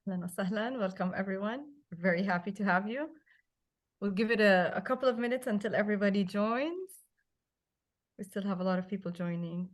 Ahlan wa sahlan. Welcome, everyone. We're very happy to have you. We'll give it a couple of minutes until everybody joins. We still have a lot of people joining.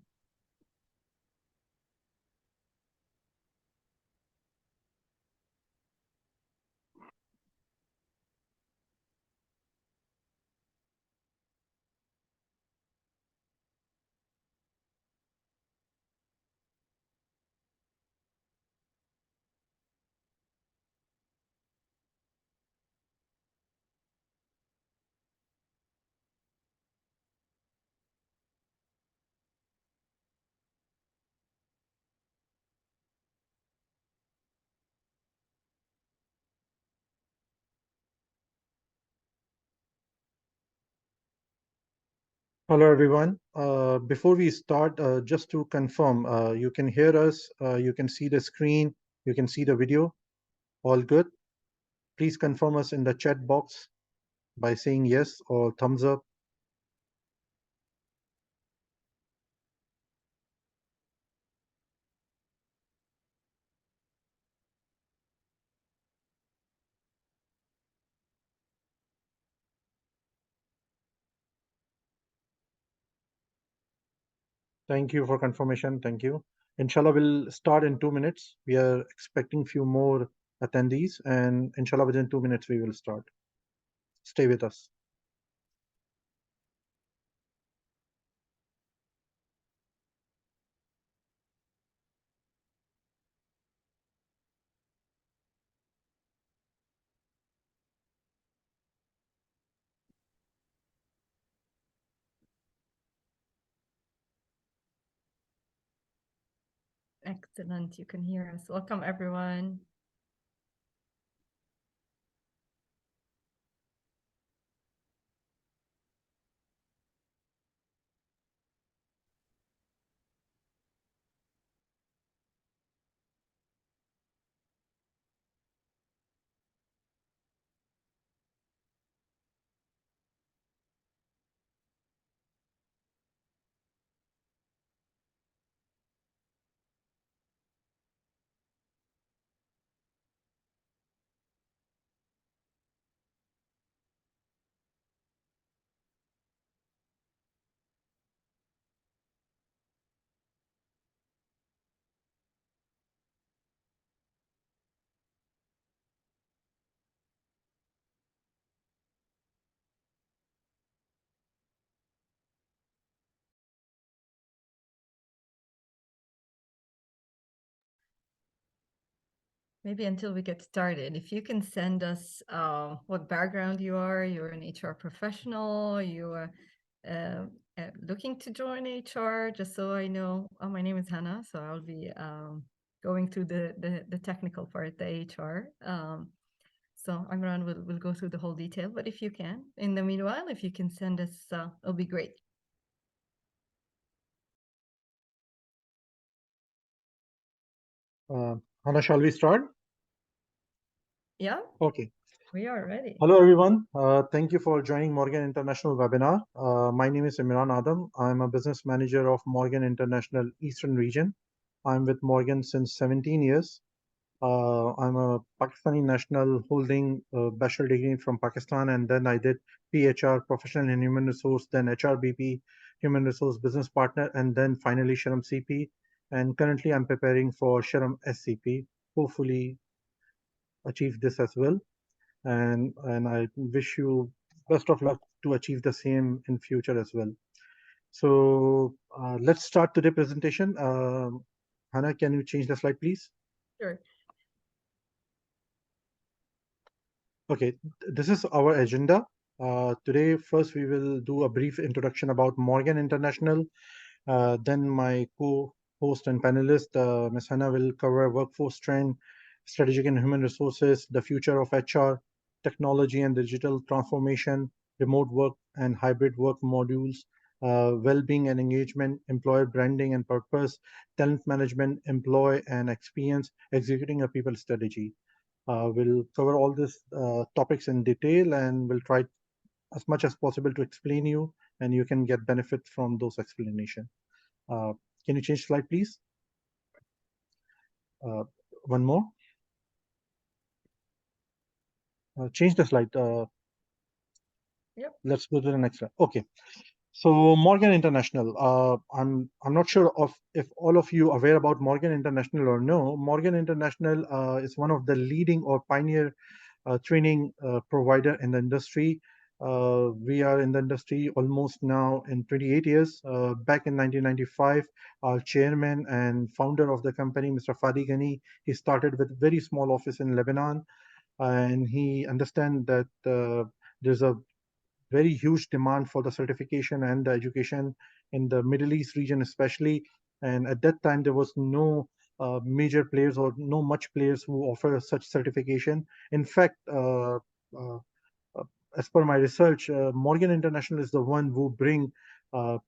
Hello, everyone. Before we start, just to confirm, you can hear us, you can see the screen, you can see the video. All good? Please confirm us in the chat box by saying yes or thumbs up. Thank you for confirmation. Thank you. Inshallah, we'll start in 2 minutes. We are expecting few more attendees, and inshallah, within 2 minutes, we will start. Stay with us. Excellent. You can hear us. Welcome, everyone. Maybe until we get started, if you can send us what background you are, you're an HR professional, you are looking to join HR, just so I know. My name is Hannah, so I'll be going through the technical part, the HR. So Imran will go through the whole detail, but if you can, in the meanwhile, if you can send us, it'll be great. Hannah, shall we start? Yeah, Okay. we are ready. Hello, everyone. Thank you for joining Morgan International webinar. My name is Imran Adam. I'm a business manager of Morgan International Eastern Region. I'm with Morgan since 17 years. I'm a Pakistani national holding a bachelor degree from Pakistan, and then I did PHR, Professional in Human Resource, then HRBP, Human Resource Business Partner, and then finally SHRM CP. And currently I'm preparing for SHRM SCP. Hopefully achieve this as well. And I wish you best of luck to achieve the same in future as well. So let's start today's presentation. Hannah, can you change the slide, please? Sure. Okay, this is our agenda. Today, first we will do a brief introduction about Morgan International. Then my co-host and panelist, Ms. Hannah, will cover workforce trend, strategic and human resources, the future of HR, technology and digital transformation, remote work and hybrid work modules, well-being and engagement, employer branding and purpose, talent management, employee and experience, executing a people strategy. We'll cover all these topics in detail, and we'll try as much as possible to explain you, and you can get benefit from those explanations. Can you change slide, please? One more. Change the slide. Yep. Let's go to the next slide. Okay. So Morgan International, I'm not sure of if all of you are aware about Morgan International or no. Morgan International is one of the leading or pioneer training provider in the industry. We are in the industry almost now in 28 years. Back in 1995, our chairman and founder of the company, Mr. Fadi Ghani, he started with very small office in Lebanon, and he understand that there's a very huge demand for the certification and the education in the Middle East region, especially. And at that time, there was no major players or no much players who offer such certification. In fact, uh, uh, as per my research, Morgan International is the one who bring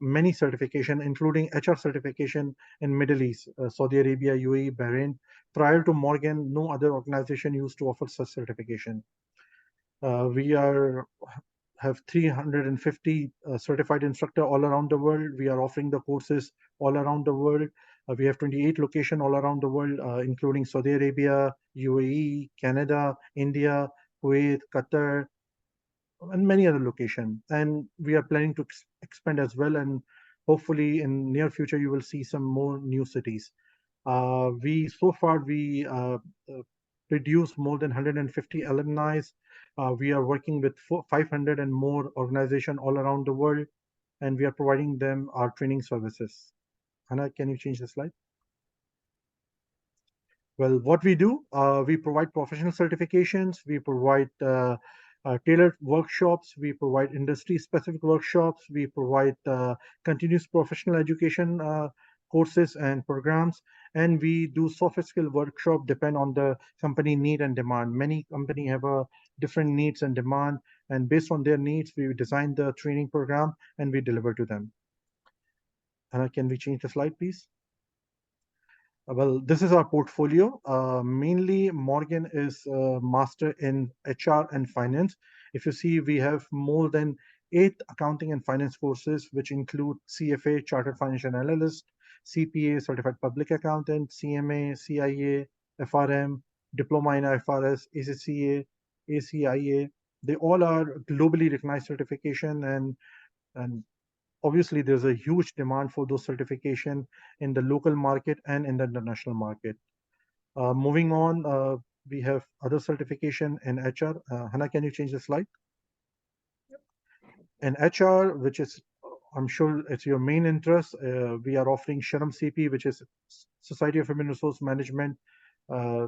many certification, including HR certification in Middle East, Saudi Arabia, UAE, Bahrain. Prior to Morgan, no other organization used to offer such certification. We are have 350 certified instructor all around the world. We are offering the courses all around the world. We have 28 location all around the world, including Saudi Arabia, UAE, Canada, India, Kuwait, Qatar, and many other locations. And we are planning to expand as well. And hopefully, in near future, you will see some more new cities. We so far we produce more than 150 alumni. We are working with 500 and more organizations all around the world, and we are providing them our training services. Hannah, can you change the slide? Well, what we do, we provide professional certifications, we provide tailored workshops, we provide industry-specific workshops, we provide continuous professional education courses and programs, and we do soft skill workshop depend on the company need and demand. Many company have a different needs and demand, and based on their needs, we design the training program and we deliver to them. Can we change the slide, please? Well, this is our portfolio. Mainly, Morgan is master in HR and finance. If you see, we have more than 8 accounting and finance courses, which include CFA, Chartered Financial Analyst, CPA, Certified Public Accountant, CMA, CIA, FRM, Diploma in IFRS, ACCA, ACIA. They all are globally recognized certification, and obviously there's a huge demand for those certification in the local market and in the international market. Moving on, we have other certification in HR. Hannah, can you change the slide? In HR, which is, I'm sure it's your main interest, we are offering SHRM CP, which is Society of Human Resource Management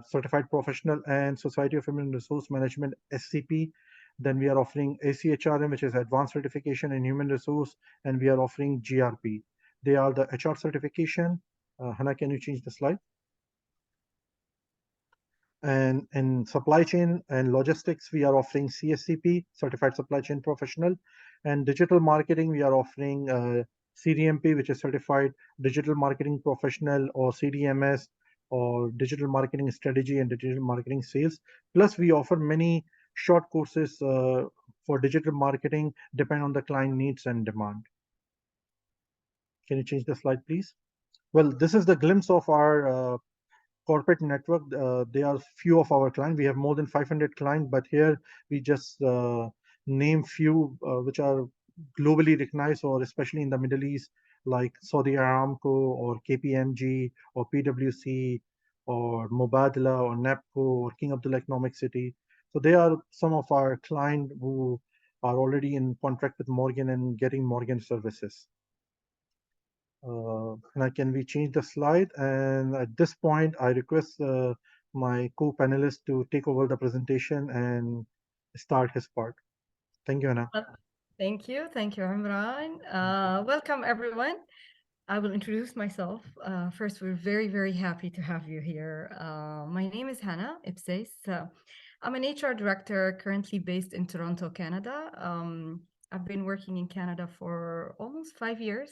Certified Professional, and Society of Human Resource Management SCP. Then we are offering ACHRM, which is Advanced Certification in Human Resource, and we are offering GRP. They are the HR certification. Hannah, can you change the slide? And in supply chain and logistics, we are offering CSCP, Certified Supply Chain Professional. And digital marketing, we are offering CDMP, which is Certified Digital Marketing Professional, or CDMS, or Digital Marketing Strategy and Digital Marketing Sales. Plus, we offer many short courses for digital marketing, depend on the client needs and demand. Can you change the slide, please? Well, this is the glimpse of our corporate network. They are few of our clients. We have more than 500 clients, but here we just name few which are globally recognized, or especially in the Middle East, like Saudi Aramco or KPMG or PwC or Mubadala or NAPCO or King Abdullah Economic City. So they are some of our clients who are already in contract with Morgan and getting Morgan services. Now can we change the slide? And at this point, I request my co-panelist to take over the presentation and start his part. Thank you, Anna. Thank you. Thank you, Imran. Welcome, everyone. I will introduce myself. First, we're very, very happy to have you here. My name is Hannah Ipses. I'm an HR director currently based in Toronto, Canada. I've been working in Canada for almost 5 years.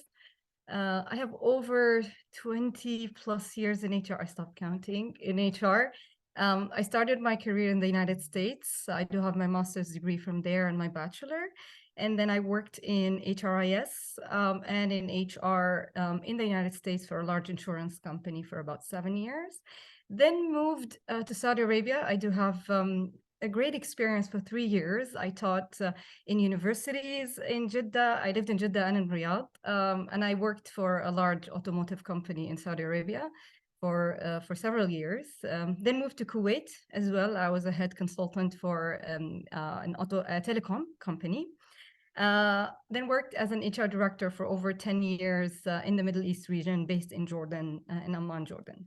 I have over 20 plus years in HR. I stopped counting in HR. I started my career in the United States. I do have my master's degree from there and my bachelor. And then I worked in HRIS and in HR in the United States for a large insurance company for about 7 years. Then moved to Saudi Arabia. I do have a great experience for 3 years. I taught in universities in Jeddah. I lived in Jeddah and in Riyadh, and I worked for a large automotive company in Saudi Arabia for several years. Then moved to Kuwait as well. I was a head consultant for an telecom company. Then worked as an HR director for over 10 years in the Middle East region, based in Jordan, in Amman, Jordan.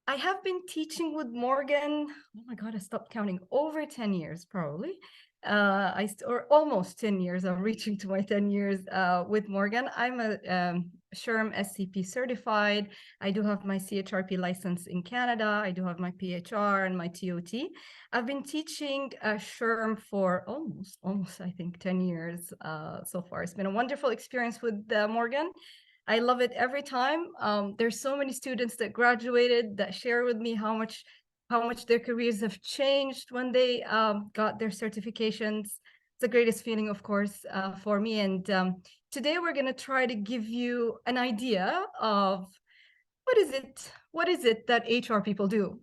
I have been teaching with Morgan, oh my God, I stopped counting, over 10 years probably. Or almost 10 years, I'm reaching to my 10 years with Morgan. I'm a SHRM SCP certified. I do have my CHRP license in Canada. I do have my PHR and my TOT. I've been teaching SHRM for almost, I think, 10 years so far. It's been a wonderful experience with Morgan. I love it every time. There's so many students that graduated that share with me how much their careers have changed when they got their certifications. It's the greatest feeling, of course, for me. And today we're going to try to give you an idea of what is it that HR people do.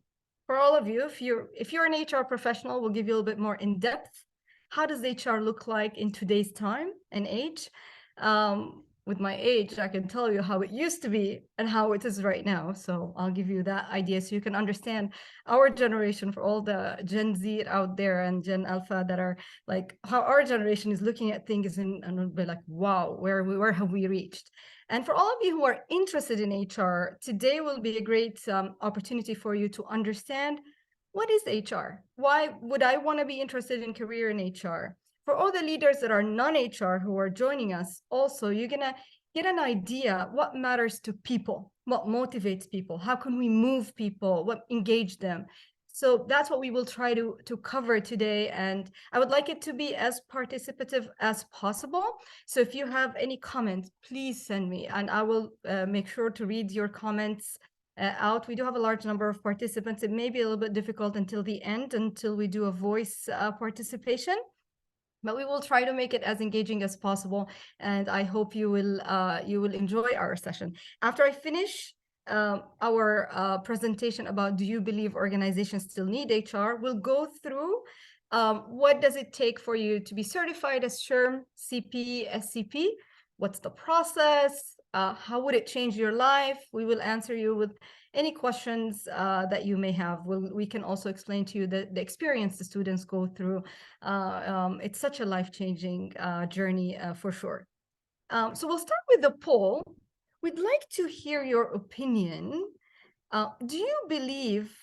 For all of you, if you're an HR professional, we'll give you a little bit more in depth. How does HR look like in today's time and age? With my age, I can tell you how it used to be and how it is right now. So I'll give you that idea so you can understand our generation, for all the Gen Z out there and Gen Alpha that are like, how our generation is looking at things and will be like, wow, where have we reached? And for all of you who are interested in HR, today will be a great opportunity for you to understand, what is HR? Why would I want to be interested in career in HR? For all the leaders that are non-HR who are joining us, also, you're going to get an idea what matters to people, what motivates people, how can we move people, what engage them. So that's what we will try to cover today. And I would like it to be as participative as possible. So if you have any comments, please send me, and I will make sure to read your comments out. We do have a large number of participants. It may be a little bit difficult until the end, until we do a voice participation. But we will try to make it as engaging as possible, and I hope you will enjoy our session. After I finish our presentation about do you believe organizations still need HR, we'll go through what does it take for you to be certified as SHRM, CP, SCP? What's the process? How would it change your life? We will answer you with any questions that you may have. We can also explain to you the experience the students go through. It's such a life-changing journey for sure. So we'll start with the poll. We'd like to hear your opinion. Do you believe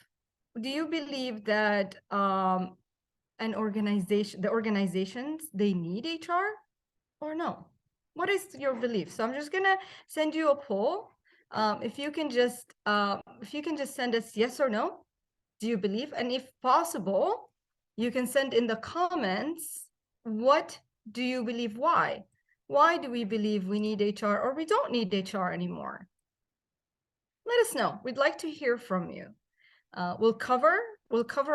that the organizations, they need HR or no? What is your belief? So I'm just gonna send you a poll. If you can just send us yes or no, do you believe? And if possible, you can send in the comments, what do you believe? Why? Why do we believe we need HR or we don't need HR anymore? Let us know. We'd like to hear from you. We'll cover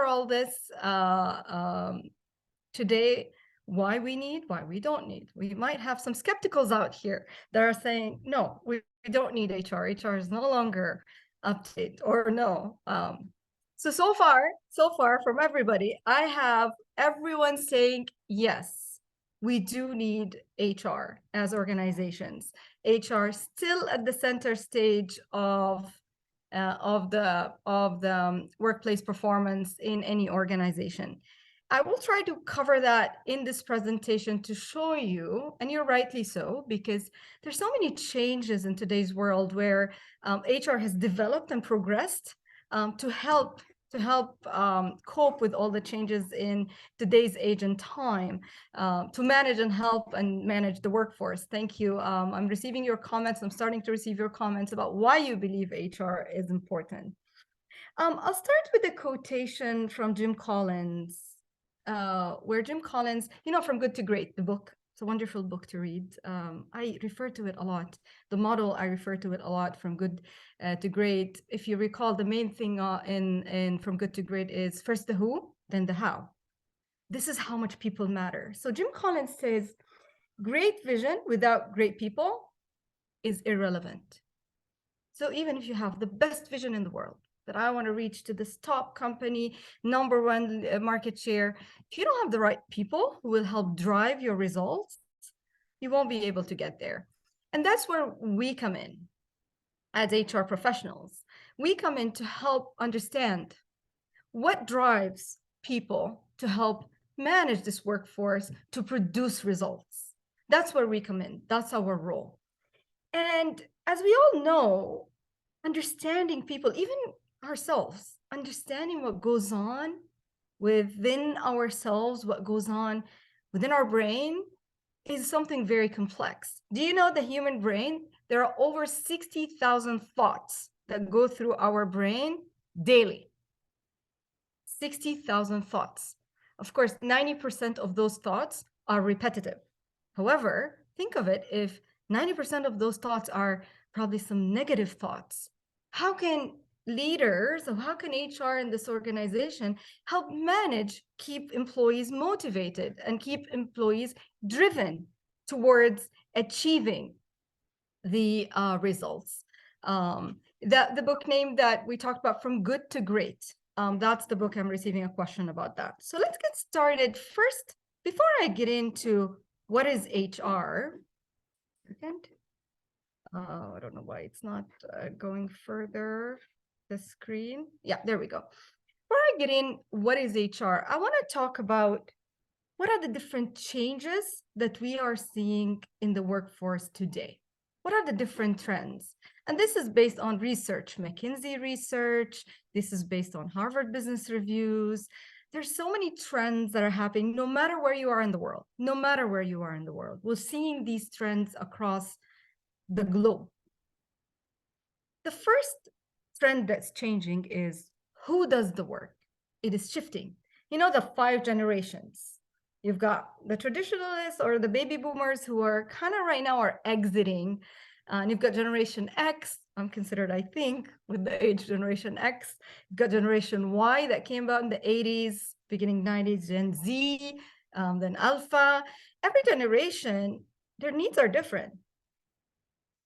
all this today. Why we need, why we don't need. We might have some skepticals out here that are saying, no, we don't need HR. HR is no longer up to date, or no. So far from everybody, I have everyone saying, yes, we do need HR as organizations. HR still at the center stage of the workplace performance in any organization. I will try to cover that in this presentation to show you, and you're rightly so, because there's so many changes in today's world where HR has developed and progressed to help cope with all the changes in today's age and time, to manage and help and manage the workforce. Thank you. I'm receiving your comments. I'm starting to receive your comments about why you believe HR is important. I'll start with a quotation from Jim Collins, where Jim Collins, From Good to Great, the book. It's a wonderful book to read. I refer to it a lot. The model, I refer to it a lot, From Good to Great. If you recall, the main thing in From Good to Great is first the who, then the how. This is how much people matter. So Jim Collins says, great vision without great people is irrelevant. So even if you have the best vision in the world, that I want to reach to this top company, number one market share, if you don't have the right people who will help drive your results, you won't be able to get there. And that's where we come in as HR professionals. We come in to help understand what drives people to help manage this workforce to produce results. That's where we come in. That's our role. And as we all know, understanding people, even ourselves, understanding what goes on within ourselves, what goes on within our brain is something very complex. Do you know the human brain? There are over 60,000 thoughts that go through our brain daily. 60,000 thoughts. Of course, 90% of those thoughts are repetitive. However, think of it, if 90% of those thoughts are probably some negative thoughts, how can leaders, or how can HR in this organization help manage, keep employees motivated and keep employees driven towards achieving the results? The book name that we talked about, From Good to Great, that's the book. I'm receiving a question about that. So let's get started. First, before I get into what is HR, I don't know why it's not going further, the screen. Yeah, there we go. Before I get in, what is HR? I want to talk about what are the different changes that we are seeing in the workforce today. What are the different trends? And this is based on research, McKinsey research. This is based on Harvard Business Reviews. There's so many trends that are happening no matter where you are in the world, no matter where you are in the world. We're seeing these trends across the globe. The first trend that's changing is who does the work. It is shifting. You know, the 5 generations. You've got the traditionalists or the baby boomers who are kind of right now are exiting. And you've got Generation X, I'm considered, I think, with the age Generation X. You've got Generation Y that came about in the 80s, beginning 90s, Gen Z, then Alpha. Every generation, their needs are different.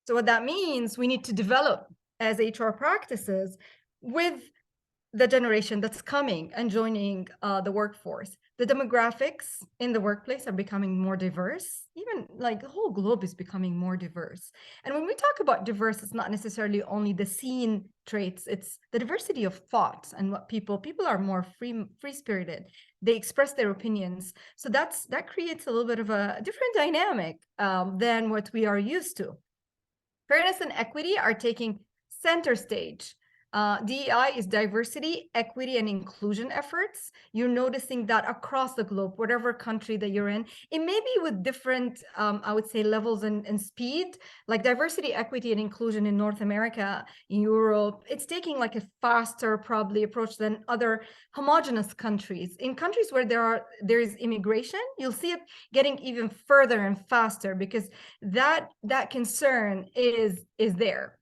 So what that means, we need to develop as HR practices with the generation that's coming and joining the workforce. The demographics in the workplace are becoming more diverse. Even like the whole globe is becoming more diverse. And when we talk about diverse, it's not necessarily only the seen traits, it's the diversity of thoughts and what people are more free-spirited. They express their opinions. So that creates a little bit of a different dynamic than what we are used to. Fairness and equity are taking center stage. DEI is diversity, equity, and inclusion efforts. You're noticing that across the globe, whatever country that you're in. It may be with different, I would say, levels and speed. Like diversity, equity, and inclusion in North America, in Europe, it's taking like a faster, probably, approach than other homogenous countries. In countries where there is immigration, you'll see it getting even further and faster because that concern is there.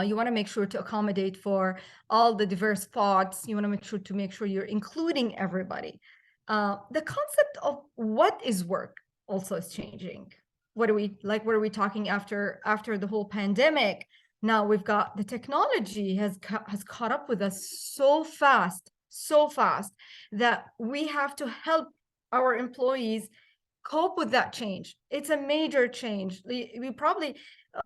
You want to make sure to accommodate for all the diverse thoughts. You want to make sure you're including everybody. The concept of what is work also is changing. What are we talking after the whole pandemic? Now we've got the technology has caught up with us so fast that we have to help our employees cope with that change. It's a major change. We probably,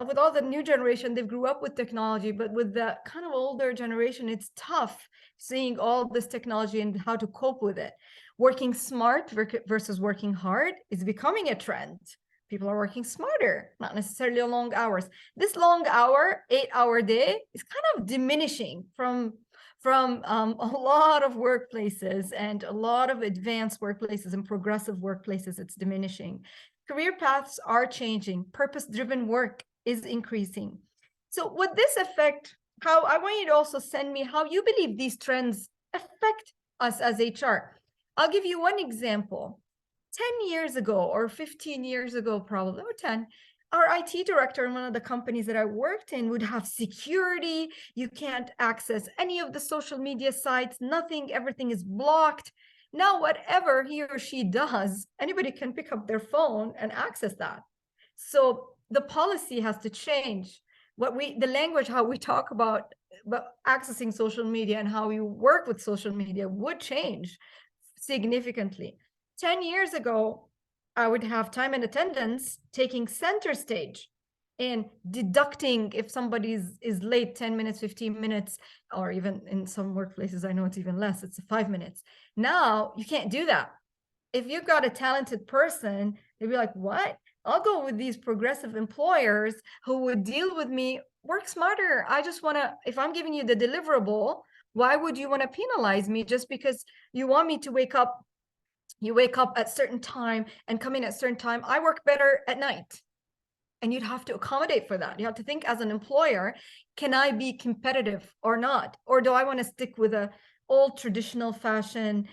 with all the new generation, they grew up with technology, but with the kind of older generation, it's tough seeing all this technology and how to cope with it. Working smart versus working hard is becoming a trend. People are working smarter, not necessarily long hours. This long hour, 8-hour day is kind of diminishing from a lot of workplaces and a lot of advanced workplaces and progressive workplaces. It's diminishing. Career paths are changing. Purpose-driven work is increasing. So would this affect how, I want you to also send me how you believe these trends affect us as HR. I'll give you one example. 10 years ago or 15 years ago, probably, or 10, our IT director in one of the companies that I worked in would have security. You can't access any of the social media sites, nothing, everything is blocked. Now, whatever he or she does, anybody can pick up their phone and access that. So the policy has to change. The language, how we talk about but accessing social media and how you work with social media would change significantly. 10 years ago, I would have time and attendance taking center stage and deducting if somebody is late 10 minutes, 15 minutes, or even in some workplaces, I know it's even less, it's 5 minutes. Now you can't do that. If you've got a talented person, they'd be like, what? I'll go with these progressive employers who would deal with me. Work smarter. I just want to, if I'm giving you the deliverable, why would you want to penalize me just because you want me to wake up? You wake up at certain time and come in at certain time. I work better at night. And you'd have to accommodate for that. You have to think as an employer, can I be competitive or not? Or do I want to stick with a old traditional fashion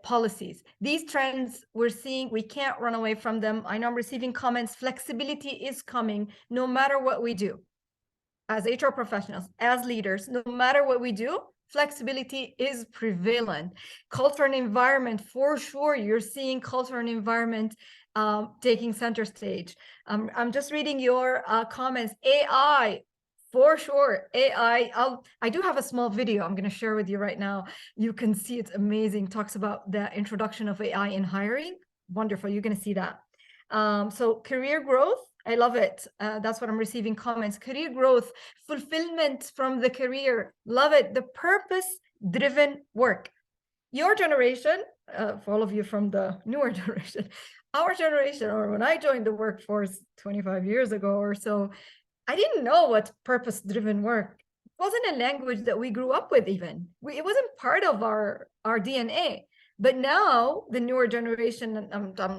policies? These trends we're seeing, we can't run away from them. I know I'm receiving comments, flexibility is coming no matter what we do. As HR professionals, as leaders, no matter what we do, flexibility is prevalent. Culture and environment, for sure, you're seeing culture and environment taking center stage. I'm just reading your comments. AI, for sure. AI, I do have a small video I'm going to share with you right now. You can see it's amazing. Talks about the introduction of AI in hiring. Wonderful. You're going to see that. So career growth, I love it. That's what I'm receiving comments. Career growth, fulfillment from the career. Love it. The purpose-driven work. Your generation, for all of you from the newer generation, our generation, or when I joined the workforce 25 years ago or so, I didn't know what purpose-driven work. It wasn't a language that we grew up with even. It wasn't part of our DNA. But now the newer generation,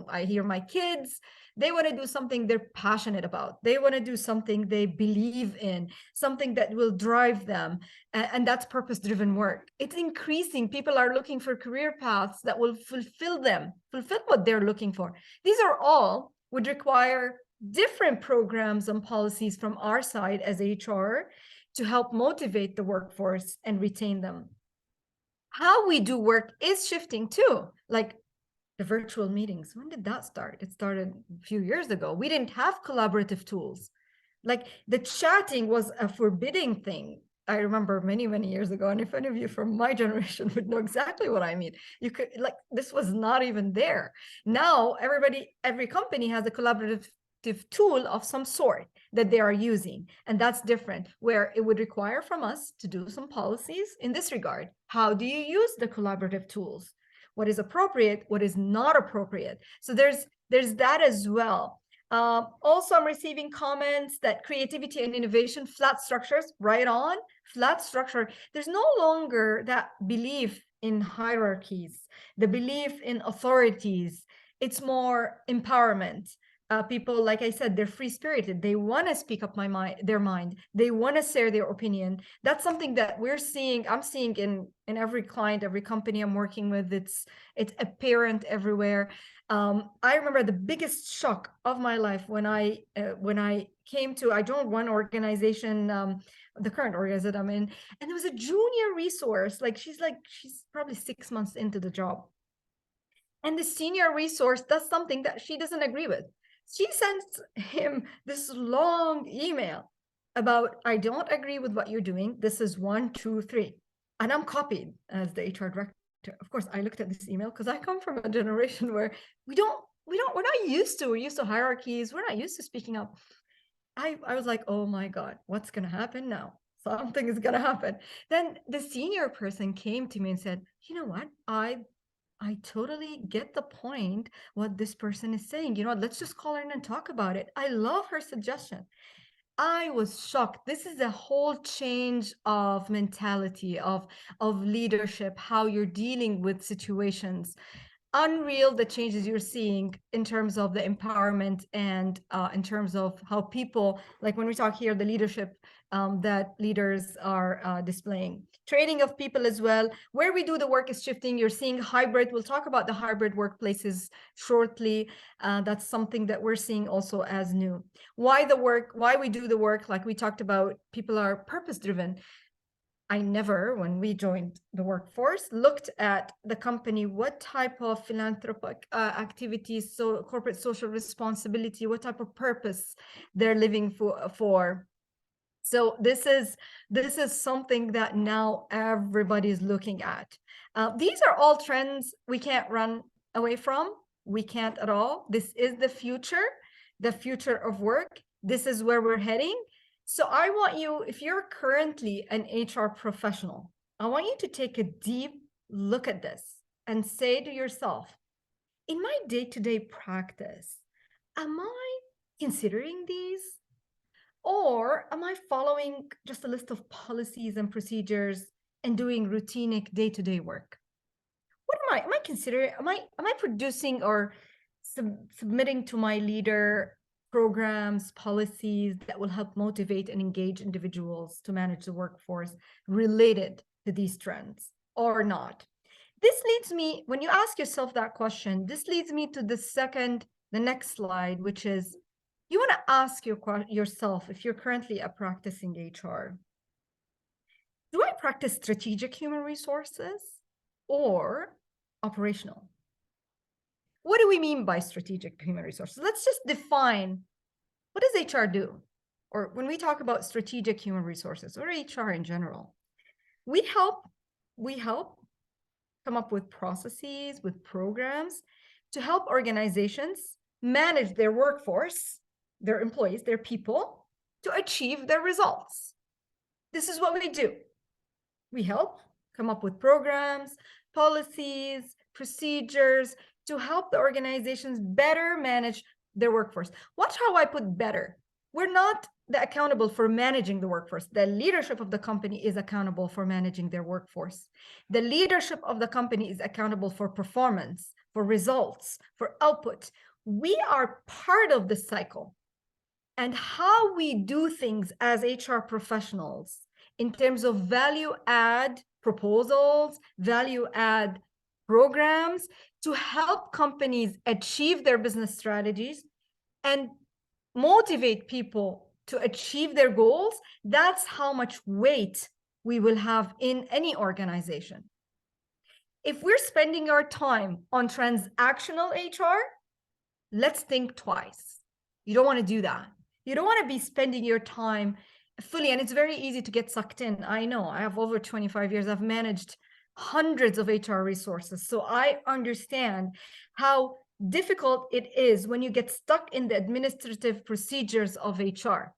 I hear my kids, they want to do something they're passionate about. They want to do something they believe in, something that will drive them. And that's purpose-driven work. It's increasing. People are looking for career paths that will fulfill them, fulfill what they're looking for. These are all would require different programs and policies from our side as HR to help motivate the workforce and retain them. How we do work is shifting too. Like the virtual meetings, when did that start? It started a few years ago. We didn't have collaborative tools. Like the chatting was a forbidding thing. I remember many, many years ago. And if any of you from my generation would know exactly what I mean, you could, like, this was not even there. Now, every company has a collaborative tool of some sort that they are using. And that's different, where it would require from us to do some policies in this regard. How do you use the collaborative tools? What is appropriate, what is not appropriate? So there's that as well. Also, I'm receiving comments that creativity and innovation, flat structures, right on, flat structure. There's no longer that belief in hierarchies, the belief in authorities. It's more empowerment. People, like I said, they're free-spirited. They want to speak up their mind. They want to share their opinion. That's something that we're seeing. I'm seeing in every client, every company I'm working with. It's apparent everywhere. I remember the biggest shock of my life when I came to, I joined one organization, the current organization I'm in, and there was a junior resource. Like she's probably 6 months into the job. And the senior resource does something that she doesn't agree with. She sends him this long email about, I don't agree with what you're doing. This is 1, 2, 3. And I'm copied as the HR director. Of course, I looked at this email because I come from a generation where we're not used to, we're used to hierarchies. We're not used to speaking up. I was like, oh my God, what's going to happen now? Something is going to happen. Then the senior person came to me and said, you know what? I totally get the point, what this person is saying. You know what? Let's just call her in and talk about it. I love her suggestion. I was shocked. This is a whole change of mentality, of leadership, how you're dealing with situations. Unreal, the changes you're seeing in terms of the empowerment and in terms of how people, like when we talk here, the leadership that leaders are displaying. Training of people as well. Where we do the work is shifting. You're seeing hybrid. We'll talk about the hybrid workplaces shortly. That's something that we're seeing also as new. Why we do the work, like we talked about, people are purpose-driven. I never, when we joined the workforce, looked at the company, what type of philanthropic activities, so corporate social responsibility, what type of purpose they're living for. So this is something that now everybody's looking at. These are all trends we can't run away from. We can't at all. This is the future of work. This is where we're heading. So I want you, if you're currently an HR professional, I want you to take a deep look at this and say to yourself, in my day-to-day practice, am I considering these? Or am I following just a list of policies and procedures and doing routinic day-to-day work? What am I? Am I considering? Am I producing or submitting to my leader programs, policies that will help motivate and engage individuals to manage the workforce related to these trends or not? This leads me, when you ask yourself that question, this leads me to the next slide, which is, you want to ask yourself, if you're currently a practicing HR, do I practice strategic human resources or operational? What do we mean by strategic human resources? Let's just define, what does HR do? Or when we talk about strategic human resources or HR in general, we help come up with processes, with programs to help organizations manage their workforce, their employees, their people, to achieve their results. This is what we do. We help come up with programs, policies, procedures to help the organizations better manage their workforce. Watch how I put better. We're not accountable for managing the workforce. The leadership of the company is accountable for managing their workforce. The leadership of the company is accountable for performance, for results, for output. We are part of the cycle. And how we do things as HR professionals in terms of value add proposals, value add programs to help companies achieve their business strategies and motivate people to achieve their goals, that's how much weight we will have in any organization. If we're spending our time on transactional HR, let's think twice. You don't want to do that. You don't want to be spending your time fully, and it's very easy to get sucked in. I know, I have over 25 years. I've managed hundreds of HR resources. So I understand how difficult it is when you get stuck in the administrative procedures of HR,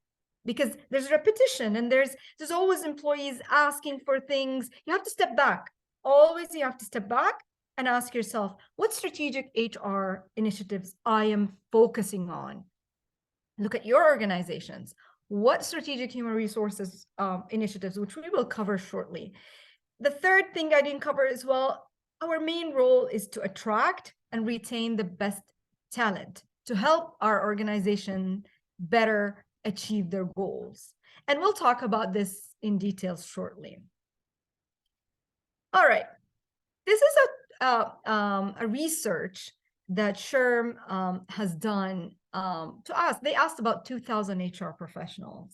because there's repetition and there's always employees asking for things. You have to step back. Always you have to step back and ask yourself, what strategic HR initiatives I am focusing on? Look at your organizations. What strategic human resources initiatives, which we will cover shortly. The third thing I didn't cover as well, our main role is to attract and retain the best talent to help our organization better achieve their goals. And we'll talk about this in details shortly. All right. This is a research that SHRM has done to us. They asked about 2,000 HR professionals,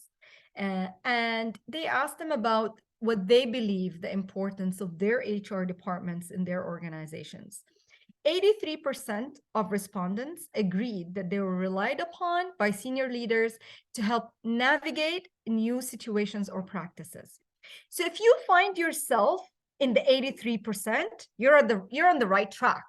and they asked them about what they believe the importance of their HR departments in their organizations. 83% of respondents agreed that they were relied upon by senior leaders to help navigate new situations or practices. So if you find yourself in the 83%, you're on the right track.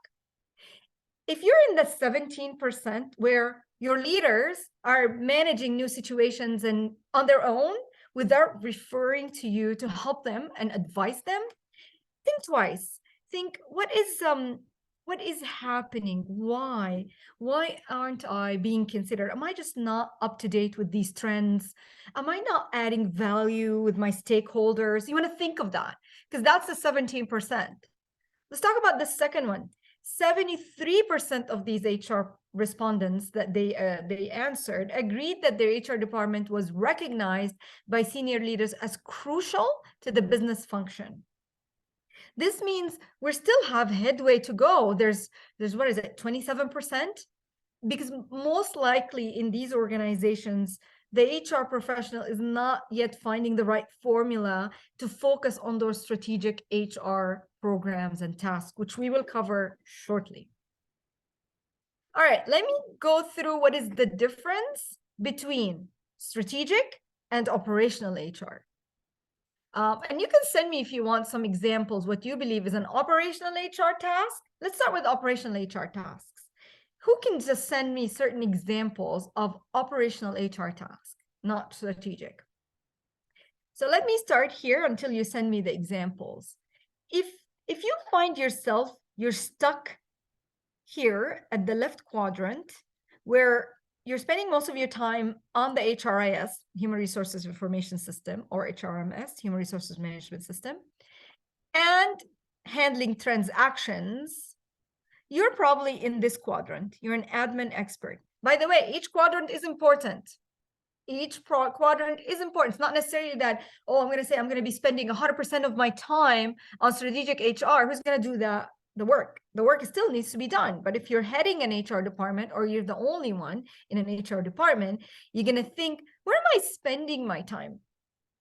If you're in the 17% where your leaders are managing new situations and on their own without referring to you to help them and advise them, think twice. Think, what is happening? Why aren't I being considered? Am I just not up to date with these trends? Am I not adding value with my stakeholders? You want to think of that, because that's the 17%. Let's talk about the second one. 73% of these HR respondents that they answered agreed that their HR department was recognized by senior leaders as crucial to the business function. This means we still have headway to go. There's what is it, 27%? Because most likely in these organizations, the HR professional is not yet finding the right formula to focus on those strategic HR programs and tasks, which we will cover shortly. All right, let me go through what is the difference between strategic and operational HR. And you can send me if you want some examples, what you believe is an operational HR task. Let's start with operational HR tasks. Who can just send me certain examples of operational HR tasks, not strategic? So let me start here until you send me the examples. If you find yourself, you're stuck here at the left quadrant, where you're spending most of your time on the HRIS, Human Resources Information System, or HRMS, Human Resources Management System, and handling transactions, you're probably in this quadrant. You're an admin expert. By the way, each quadrant is important. Each quadrant is important. It's not necessarily that, oh, I'm going to say I'm going to be spending 100% of my time on strategic HR. Who's going to do the work? The work still needs to be done. But if you're heading an HR department, or you're the only one in an HR department, you're going to think, where am I spending my time?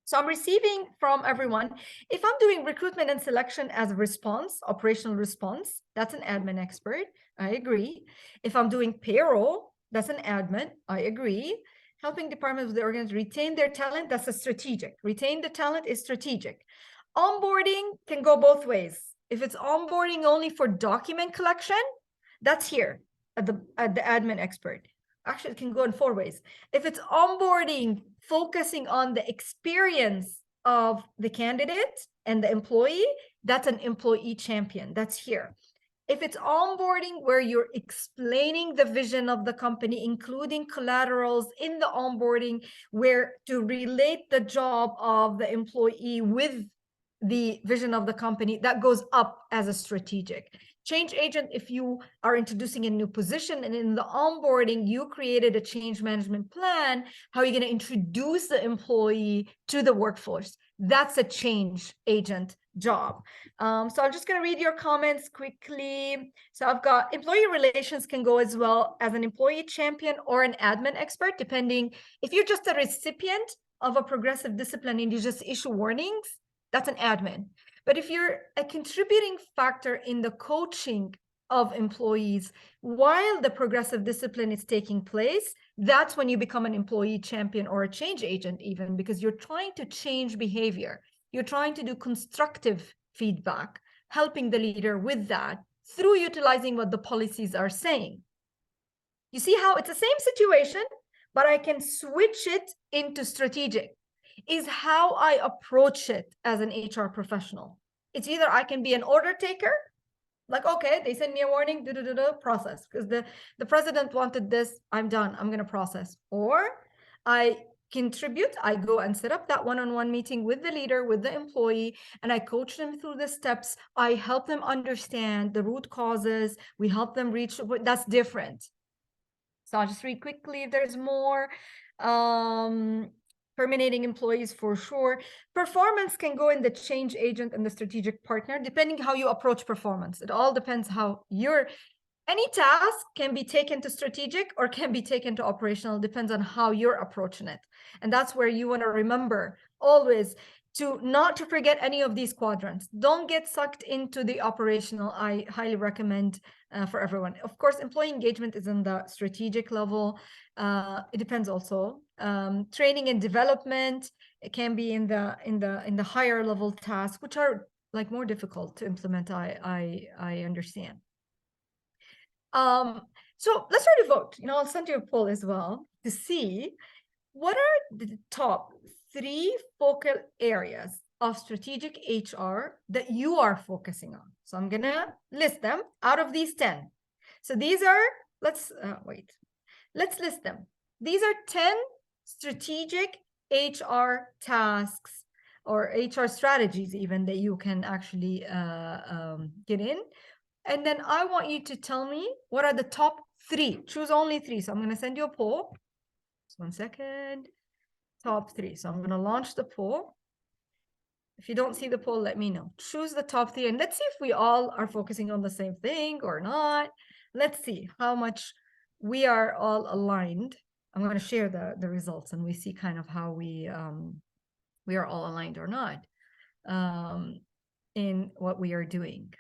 So I'm receiving from everyone. If I'm doing recruitment and selection as a response, operational response, that's an admin expert. I agree. If I'm doing payroll, that's an admin. I agree. Helping departments with the organization retain their talent, that's a strategic. Retain the talent is strategic. Onboarding can go both ways. If it's onboarding only for document collection, that's here at the admin expert. Actually, it can go in 4 ways. If it's onboarding, focusing on the experience of the candidate and the employee, that's an employee champion. That's here. If it's onboarding where you're explaining the vision of the company, including collaterals in the onboarding, where to relate the job of the employee with the vision of the company, that goes up as a strategic. Change agent, if you are introducing a new position and in the onboarding, you created a change management plan, how are you going to introduce the employee to the workforce? That's a change agent job. So I'm just going to read your comments quickly. So I've got employee relations can go as well as an employee champion or an admin expert, depending if you're just a recipient of a progressive discipline and you just issue warnings, that's an admin. But if you're a contributing factor in the coaching of employees while the progressive discipline is taking place, that's when you become an employee champion or a change agent, even, because you're trying to change behavior. You're trying to do constructive feedback, helping the leader with that through utilizing what the policies are saying. You see how it's the same situation, but I can switch it into strategic. Is how I approach it as an HR professional. It's either I can be an order taker, like, okay, they send me a warning, process, because the president wanted this, I'm done, I'm going to process. Or I contribute, I go and set up that one-on-one meeting with the leader, with the employee, and I coach them through the steps. I help them understand the root causes. We help them reach, that's different. So I'll just read quickly if there's more. Terminating employees for sure. Performance can go in the change agent and the strategic partner, depending how you approach performance. It all depends how any task can be taken to strategic or can be taken to operational, depends on how you're approaching it. And that's where you want to remember always to not to forget any of these quadrants. Don't get sucked into the operational. I highly recommend for everyone. Of course, employee engagement is in the strategic level. It depends also. Training and development, it can be in the higher level tasks, which are like more difficult to implement. I understand. So let's try to vote. I'll send you a poll as well to see what are the top 3 focal areas of strategic HR that you are focusing on. So I'm gonna list them out of these 10. So these are, let's list them. These are 10 strategic HR tasks or HR strategies even that you can actually get in. And then I want you to tell me what are the top 3. Choose only 3. So I'm going to send you a poll. Just 1 second. Top 3. So I'm going to launch the poll. If you don't see the poll, let me know. Choose the top 3 and let's see if we all are focusing on the same thing or not. Let's see how much we are all aligned. I'm going to share the results and we see kind of how we are all aligned or not in what we are doing.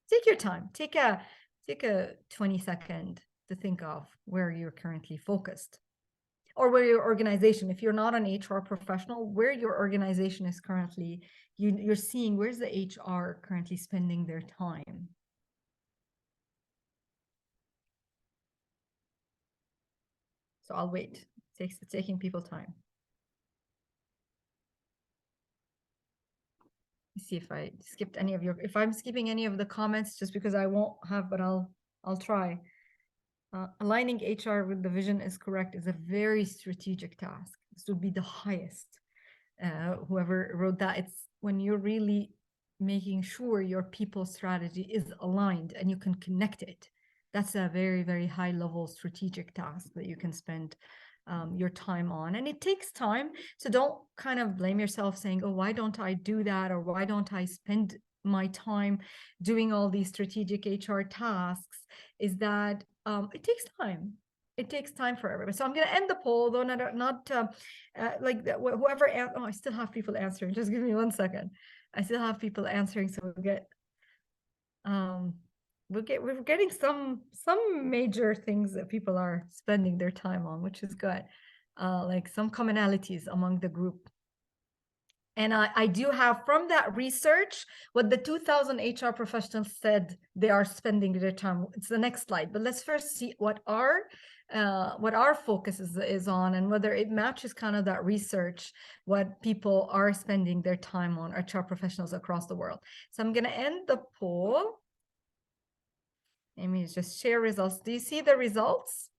Take your time. Take a 20-second to think of where you're currently focused. or where your organization, if you're not an HR professional, where your organization is currently, you're seeing where's the HR currently spending their time. So I'll wait. It's taking people time. See if I skipped any of if I'm skipping any of the comments, just because I won't have, but I'll try. Aligning HR with the vision is correct, is a very strategic task. This would be the highest. Whoever wrote that, it's when you're really making sure your people strategy is aligned and you can connect it. That's a very, very high level strategic task that you can spend your time on, and it takes time. So don't kind of blame yourself saying, oh, why don't I do that, or why don't I spend my time doing all these strategic HR tasks? Is that it takes time. It takes time for everybody. So I'm going to end the poll, though not like whoever. Oh, I still have people answering. Just give me 1 second. I still have people answering, so we'll get we're getting some major things that people are spending their time on, which is good. Like some commonalities among the group. And I do have from that research what the 2000 HR professionals said they are spending their time. It's the next slide, but let's first see what our focus is on, and whether it matches kind of that research, what people are spending their time on, HR professionals across the world. So I'm going to end the poll. Amy, just share results. Do you see the results?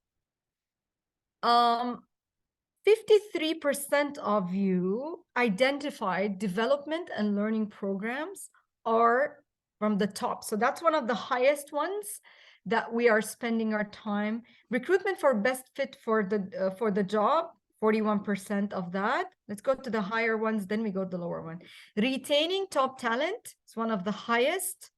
53% of you identified development and learning programs are from the top. So that's one of the highest ones that we are spending our time. Recruitment for best fit for the job, 41% of that. Let's go to the higher ones, then we go to the lower one. Retaining top talent is one of the highest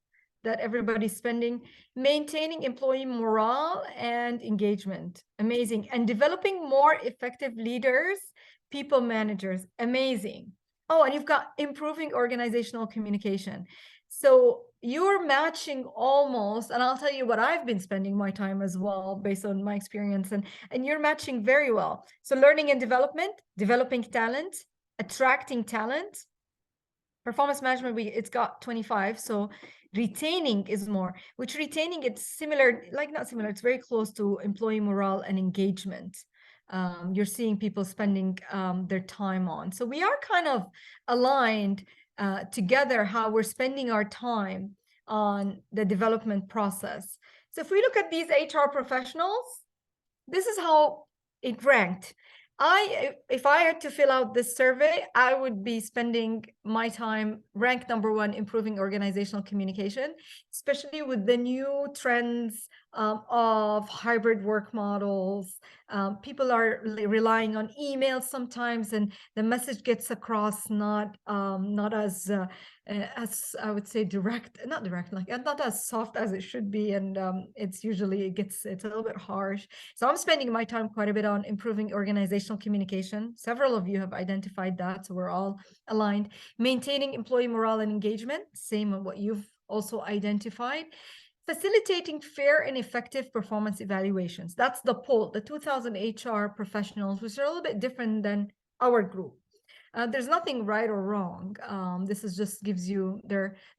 that everybody's spending. Maintaining employee morale and engagement, amazing. And developing more effective leaders, people managers, amazing. Oh, and you've got improving organizational communication. So you're matching almost, and I'll tell you what I've been spending my time as well, based on my experience, and you're matching very well. So learning and development, developing talent, attracting talent, performance management, it's got 25. So retaining is more, which retaining, it's similar, like not similar, it's very close to employee morale and engagement. You're seeing people spending their time on. So we are kind of aligned together how we're spending our time on the development process. So if we look at these HR professionals, this is how it ranked. If I had to fill out this survey, I would be spending my time ranked number 1, improving organizational communication, especially with the new trends of hybrid work models. People are relying on emails sometimes, and the message gets across not as I would say not direct, like not as soft as it should be, and it's usually it's a little bit harsh. So I'm spending my time quite a bit on improving organizational communication. Several of you have identified that, so we're all aligned. Maintaining employee morale and engagement, same on what you've also identified. Facilitating fair and effective performance evaluations. That's the poll, the 2000 HR professionals, which are a little bit different than our group. There's nothing right or wrong. This is just gives you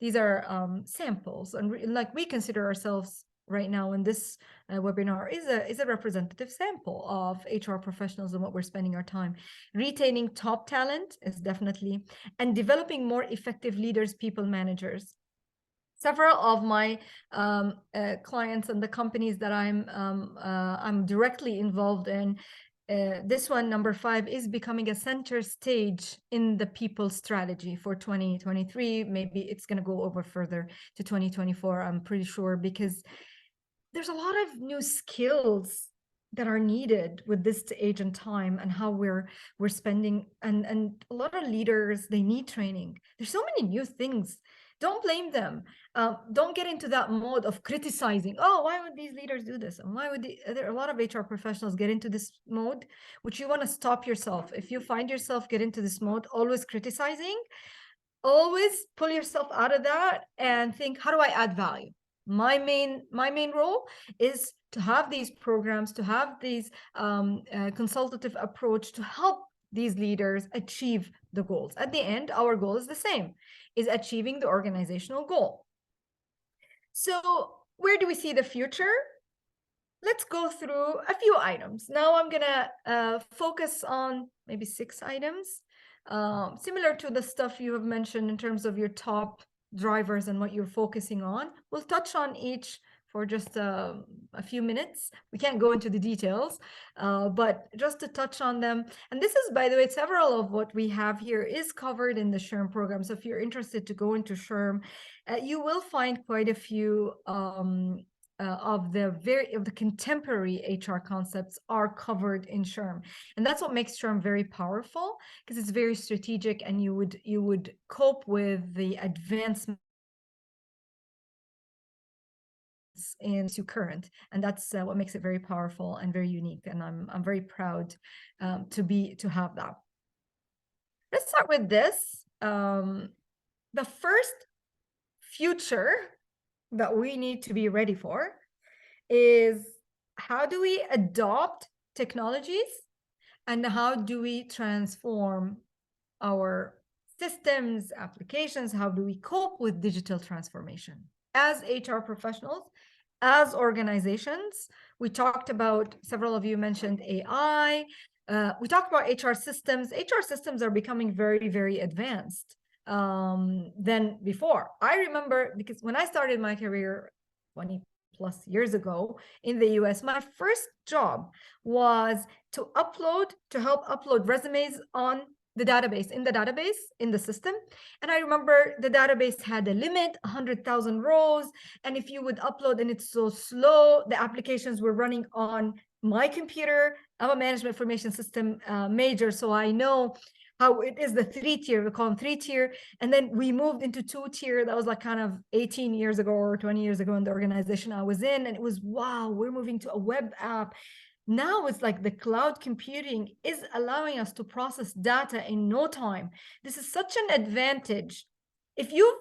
these are samples, and like we consider ourselves right now in this webinar is a representative sample of HR professionals and what we're spending our time. Retaining top talent is definitely, and developing more effective leaders, people managers. Several of my clients and the companies that I'm directly involved in, this one, number 5, is becoming a center stage in the people strategy for 2023. Maybe it's going to go over further to 2024, I'm pretty sure, because there's a lot of new skills that are needed with this age and time, and how we're spending, and a lot of leaders, they need training. There's so many new things. Don't blame them. Don't get into that mode of criticizing. Oh, why would these leaders do this? And why would there are a lot of HR professionals get into this mode, which you want to stop yourself. If you find yourself get into this mode, always criticizing, always pull yourself out of that and think, how do I add value? My main role is to have these programs, to have these consultative approach to help these leaders achieve the goals. At the end, our goal is the same, is achieving the organizational goal. So where do we see the future? Let's go through a few items. Now I'm gonna focus on maybe 6 items, similar to the stuff you have mentioned in terms of your top drivers and what you're focusing on. We'll touch on each for just a few minutes. We can't go into the details, but just to touch on them. And this is, by the way, several of what we have here is covered in the SHRM program. So if you're interested to go into SHRM, you will find quite a few of the contemporary HR concepts are covered in SHRM, and that's what makes SHRM very powerful, because it's very strategic, and you would cope with the advancements into current, and that's what makes it very powerful and very unique. And I'm very proud to have that. Let's start with this. The first future that we need to be ready for is, how do we adopt technologies and how do we transform our systems, applications? How do we cope with digital transformation as HR professionals, as organizations? We talked about, several of you mentioned AI. We talked about HR systems. HR systems are becoming very, very advanced than before. I remember, because when I started my career 20 plus years ago in the US, my first job was to help upload resumes on the database, in the system. And I remember the database had a limit, 100,000 rows. And if you would upload, and it's so slow, the applications were running on my computer. I'm a management information system major, so I know how it is the 3-tier, we call them 3-tier. And then we moved into 2-tier. That was like kind of 18 years ago or 20 years ago in the organization I was in. And it was, wow, we're moving to a web app. Now it's like the cloud computing is allowing us to process data in no time. This is such an advantage. If you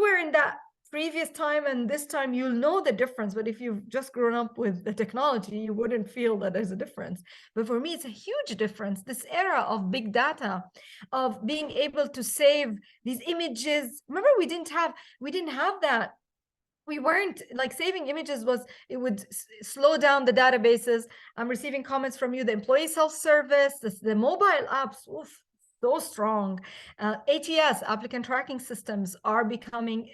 were in that previous time and this time, you'll know the difference. But if you've just grown up with the technology, you wouldn't feel that there's a difference. But for me, it's a huge difference. This era of big data, of being able to save these images. Remember, we didn't have that. We weren't like, saving images it would slow down the databases. I'm receiving comments from you. The employee self-service, the mobile apps, oof, so strong. ATS, applicant tracking systems, are becoming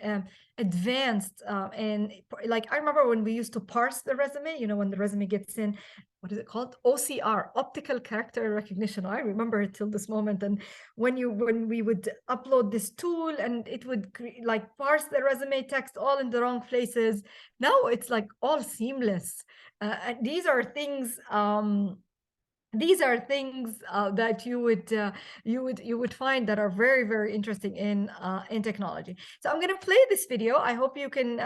advanced. And like, I remember when we used to parse the resume, when the resume gets in, what is it called? OCR, optical character recognition. I remember it till this moment. And when we would upload this tool, and it would like parse the resume text all in the wrong places. Now it's like all seamless. And these are things that you would find that are very, very interesting in technology. So I'm going to play this video. I hope you can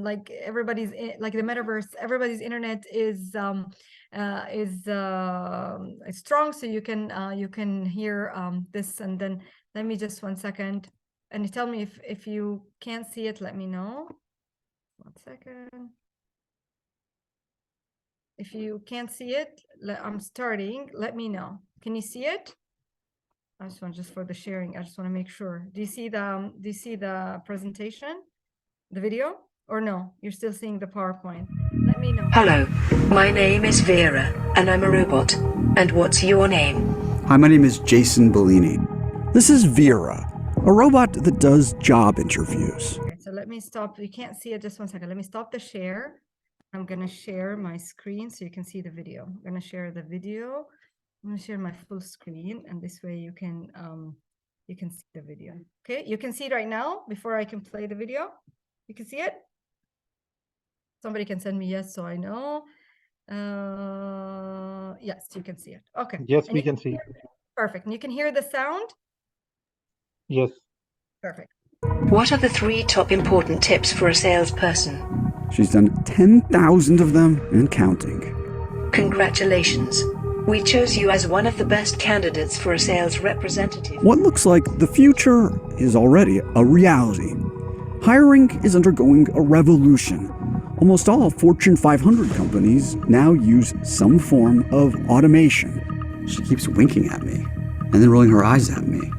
like, everybody's like the metaverse, everybody's internet is strong, so you can hear this. And then let me just 1 second, and you tell me if you can't see it. Let me know. 1 second. If you can't see it, I'm starting. Let me know. Can you see it? I just want, just for the sharing, I just want to make sure. Do you see the presentation, the video, or no? You're still seeing the PowerPoint. Let me know. Hello, my name is Vera, and I'm a robot. And what's your name? Hi, my name is Jason Bellini. This is Vera, a robot that does job interviews. Okay, so let me stop. You can't see it. Just 1 second. Let me stop the share. I'm going to share my screen so you can see the video. I'm going to share the video. I'm going to share my full screen, and this way you can see the video. Okay, you can see it right now before I can play the video. You can see it? Somebody can send me yes, so I know. Yes, you can see it. Okay. Yes, and we can see. Perfect. And you can hear the sound? Yes. Perfect. What are the 3 top important tips for a salesperson? She's done 10,000 of them and counting. Congratulations. We chose you as one of the best candidates for a sales representative. What looks like the future is already a reality. Hiring is undergoing a revolution. Almost all Fortune 500 companies now use some form of automation. She keeps winking at me and then rolling her eyes at me.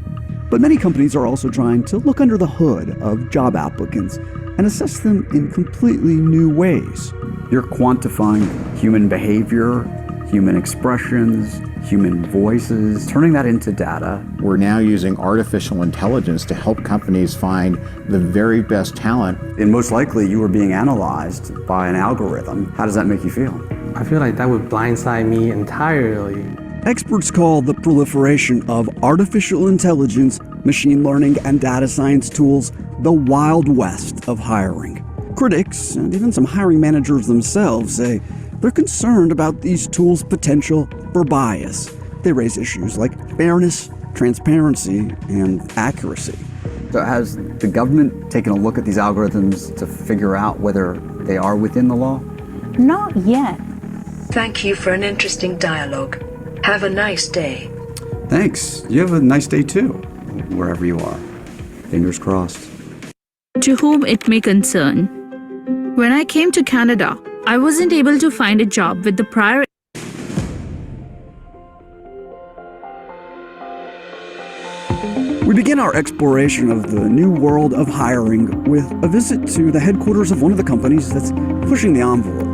But many companies are also trying to look under the hood of job applicants and assess them in completely new ways. You're quantifying human behavior, human expressions, human voices, turning that into data. We're now using artificial intelligence to help companies find the very best talent. And most likely you were being analyzed by an algorithm. How does that make you feel? I feel like that would blindside me entirely. Experts call the proliferation of artificial intelligence, machine learning, and data science tools the Wild West of hiring. Critics, and even some hiring managers themselves, say they're concerned about these tools' potential for bias. They raise issues like fairness, transparency, and accuracy. So has the government taken a look at these algorithms to figure out whether they are within the law? Not yet. Thank you for an interesting dialogue. Have a nice day. Thanks. You have a nice day too, wherever you are. Fingers crossed. To whom it may concern. When I came to Canada, I wasn't able to find a job with the prior. We begin our exploration of the new world of hiring with a visit to the headquarters of one of the companies that's pushing the envelope,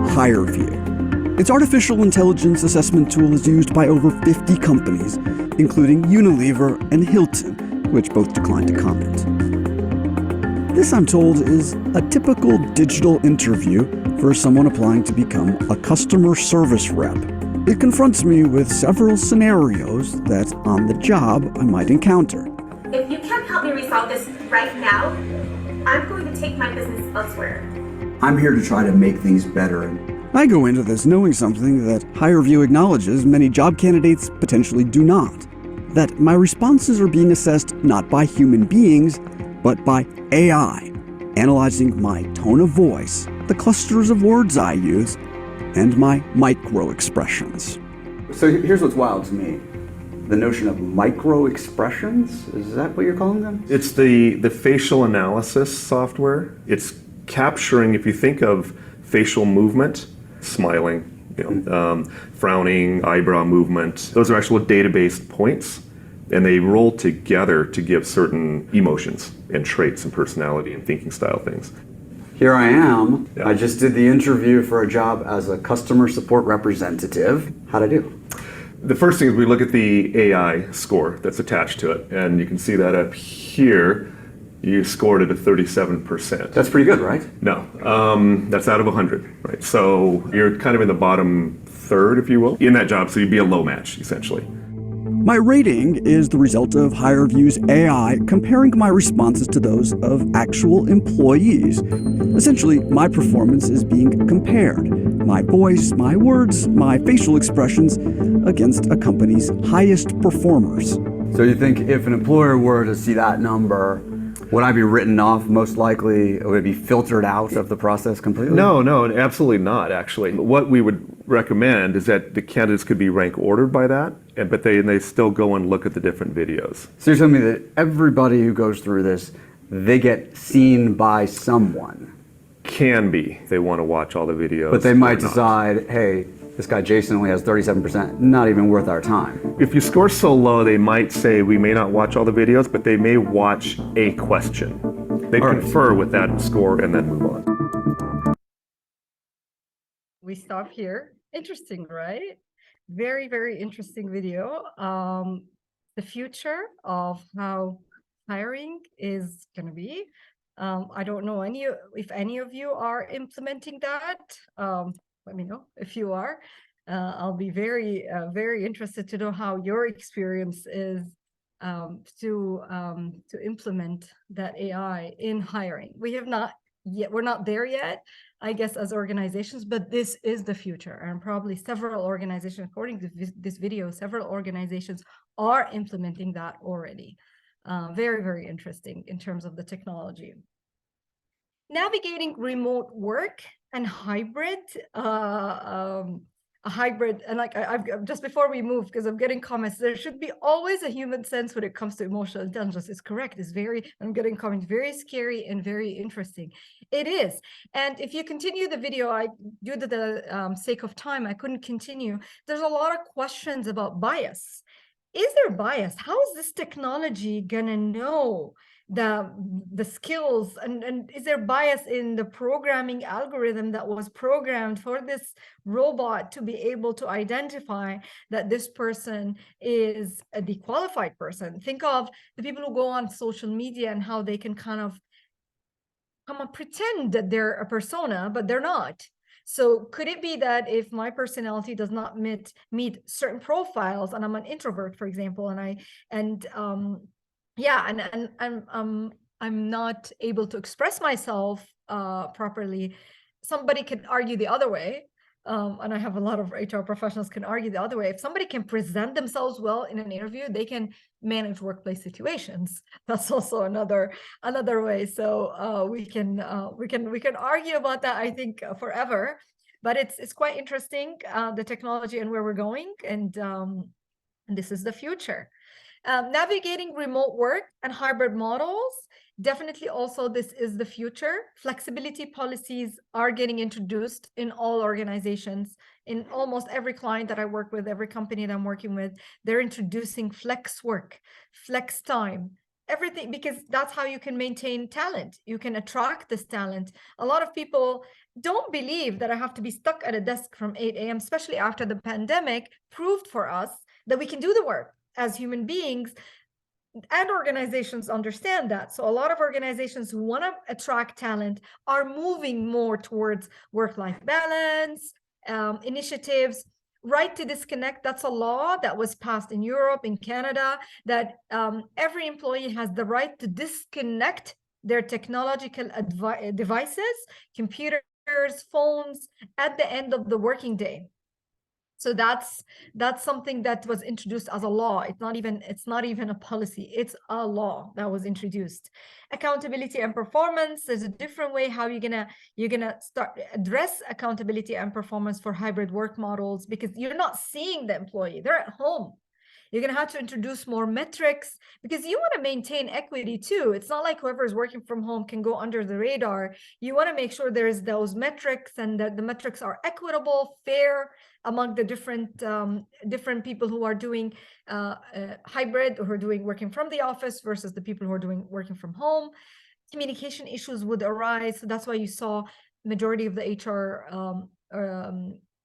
HireVue. Its artificial intelligence assessment tool is used by over 50 companies, including Unilever and Hilton, which both declined to comment. This, I'm told, is a typical digital interview for someone applying to become a customer service rep. It confronts me with several scenarios that, on the job, I might encounter. If you can't help me resolve this right now, I'm going to take my business elsewhere. I'm here to try to make things better, and I go into this knowing something that HireVue acknowledges many job candidates potentially do not. That my responses are being assessed not by human beings, but by AI, analyzing my tone of voice, the clusters of words I use, and my micro-expressions. So here's what's wild to me. The notion of micro-expressions, is that what you're calling them? It's the facial analysis software. It's capturing, if you think of facial movement, smiling, frowning, eyebrow movement, those are actual database points, and they roll together to give certain emotions and traits and personality and thinking style things. Here I am. Yeah. I just did the interview for a job as a customer support representative. How'd I do? The first thing is we look at the AI score that's attached to it, and you can see that up here. You scored it at 37%. That's pretty good, right? No, that's out of 100, right? So you're kind of in the bottom third, if you will, in that job, so you'd be a low match, essentially. My rating is the result of HireVue's AI comparing my responses to those of actual employees. Essentially, my performance is being compared. My voice, my words, my facial expressions against a company's highest performers. So you think if an employer were to see that number, would I be written off most likely? Would it be filtered out of the process completely? No, absolutely not, actually. What we would recommend is that the candidates could be rank ordered by that, but they still go and look at the different videos. So you're telling me that everybody who goes through this, they get seen by someone? Can be. They want to watch all the videos. But they might decide, hey, this guy Jason only has 37%, not even worth our time. If you score so low, they might say we may not watch all the videos, but they may watch a question. They confer with that score and then move on. We stop here. Interesting, right? Very, very interesting video. The future of how hiring is going to be. I don't know if any of you are implementing that. Let me know if you are. I'll be very, very interested to know how your experience is to implement that AI in hiring. We're not there yet, I guess, as organizations, but this is the future. And probably several organizations, according to this video, several organizations are implementing that already. Very, very interesting in terms of the technology. Navigating remote work and hybrid. a hybrid, and like I've just before we move, because I'm getting comments, there should be always a human sense when it comes to emotional intelligence. It's correct. It's I'm getting comments, very scary and very interesting. It is. And if you continue the video, due to the sake of time, I couldn't continue. There's a lot of questions about bias. Is there bias? How is this technology gonna know the skills, and is there bias in the programming algorithm that was programmed for this robot to be able to identify that this person is a dequalified person? Think of the people who go on social media and how they can kind of come and pretend that they're a persona, but they're not. So could it be that if my personality does not meet certain profiles, and I'm an introvert, for example, I'm not able to express myself properly, somebody can argue the other way. And I have a lot of HR professionals can argue the other way. If somebody can present themselves well in an interview, they can manage workplace situations. That's also another way. So we can argue about that, I think, forever. But it's quite interesting, the technology and where we're going, and this is the future. Navigating remote work and hybrid models, definitely also this is the future. Flexibility policies are getting introduced in all organizations. In almost every client that I work with, every company that I'm working with, they're introducing flex work, flex time, everything, because that's how you can maintain talent. You can attract this talent. A lot of people don't believe that I have to be stuck at a desk from 8 a.m., especially after the pandemic proved for us that we can do the work as human beings, and organizations understand that. So a lot of organizations who want to attract talent are moving more towards work-life balance, initiatives. Right to disconnect, that's a law that was passed in Europe, in Canada, that every employee has the right to disconnect their technological devices, computers, phones, at the end of the working day. So that's something that was introduced as a law. It's not even a policy. It's a law that was introduced. Accountability and performance. There's a different way how you're gonna start address accountability and performance for hybrid work models, because you're not seeing the employee. They're at home. You're going to have to introduce more metrics, because you want to maintain equity too. It's not like whoever is working from home can go under the radar. You want to make sure there's those metrics, and that the metrics are equitable, fair among the different people who are doing hybrid, or who are doing working from the office versus the people who are doing working from home. Communication issues would arise. So that's why you saw majority of the HR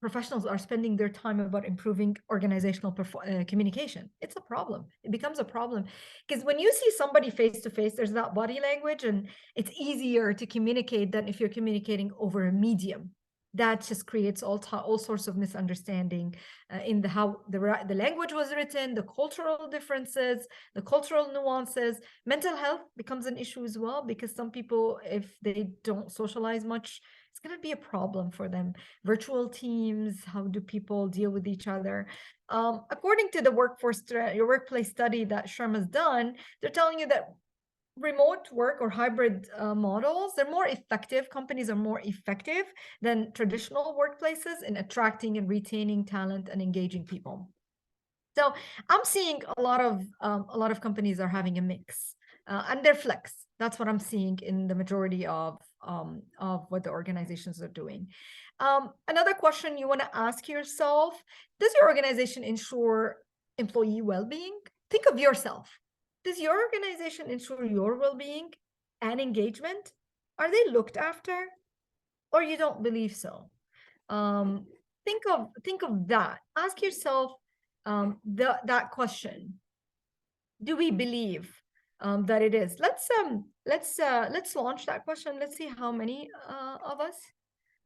professionals are spending their time about improving organizational communication. It's a problem. It becomes a problem, because when you see somebody face to face, there's that body language, and it's easier to communicate than if you're communicating over a medium. That just creates all sorts of misunderstanding in how the language was written, the cultural differences, the cultural nuances. Mental health becomes an issue as well, because some people, if they don't socialize much, it's going to be a problem for them. Virtual teams, how do people deal with each other? According to the workplace study that SHRM has done, they're telling you that remote work or hybrid models, they're more effective. Companies are more effective than traditional workplaces in attracting and retaining talent and engaging people. So I'm seeing a lot of companies are having a mix, and they're flex. That's what I'm seeing in the majority of what the organizations are doing. Another question you want to ask yourself: does your organization ensure employee well-being? Think of yourself. Does your organization ensure your well-being and engagement? Are they looked after, or you don't believe so? Think of that. Ask yourself that question. Do we believe that it is? Let's launch that question. Let's see how many of us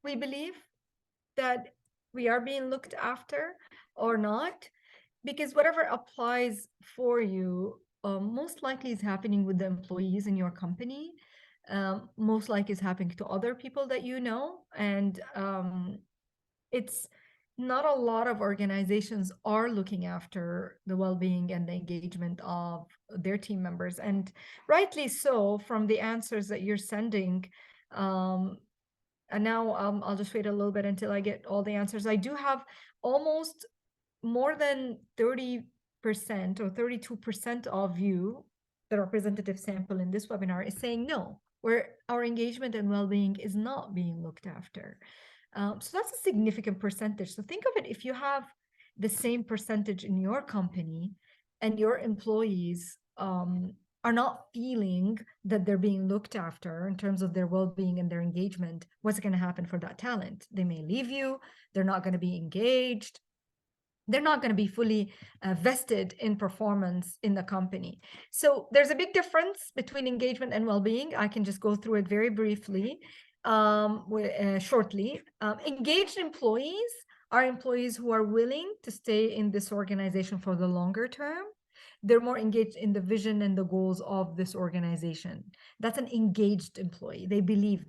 we believe that we are being looked after or not, because whatever applies for you most likely is happening with the employees in your company. Most likely is happening to other people that you know, and it's not a lot of organizations are looking after the well-being and the engagement of their team members, and rightly so. From the answers that you're sending, And now I'll just wait a little bit until I get all the answers. I do have almost more than 30% or 32% of you, the representative sample in this webinar, is saying no, where our engagement and well-being is not being looked after. So that's a significant percentage. So think of it, if you have the same percentage in your company and your employees are not feeling that they're being looked after in terms of their well-being and their engagement, what's going to happen for that talent? They may leave you, they're not going to be engaged, they're not going to be fully vested in performance in the company. So there's a big difference between engagement and well-being. I can just go through it very briefly, shortly. Engaged employees are employees who are willing to stay in this organization for the longer term. They're more engaged in the vision and the goals of this organization. That's an engaged employee. They believe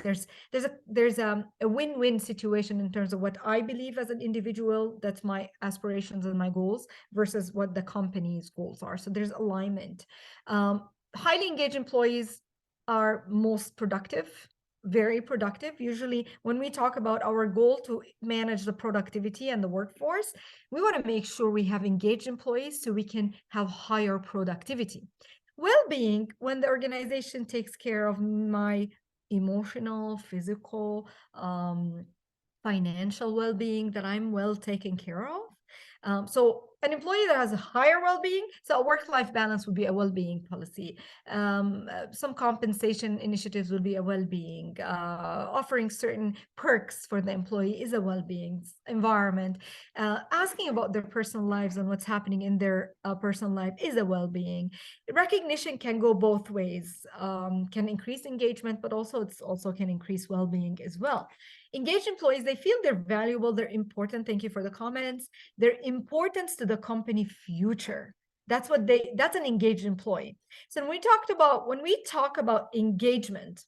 there's a win-win situation in terms of what I believe as an individual, that's my aspirations and my goals, versus what the company's goals are. So there's alignment. Highly engaged employees are most productive, very productive. Usually when we talk about our goal to manage the productivity and the workforce, we want to make sure we have engaged employees so we can have higher productivity. Well-being, when the organization takes care of my emotional, physical, financial well-being, that I'm well taken care of. So an employee that has a higher well-being, so a work-life balance would be a well-being policy. Some compensation initiatives would be a well-being. Offering certain perks for the employee is a well-being environment. Asking about their personal lives and what's happening in their personal life is a well-being. Recognition can go both ways. Can increase engagement, but also it's also can increase well-being as well. Engaged employees, they feel they're valuable, they're important. Thank you for the comments. Their importance to the company future. That's an engaged employee. So when we talk about engagement,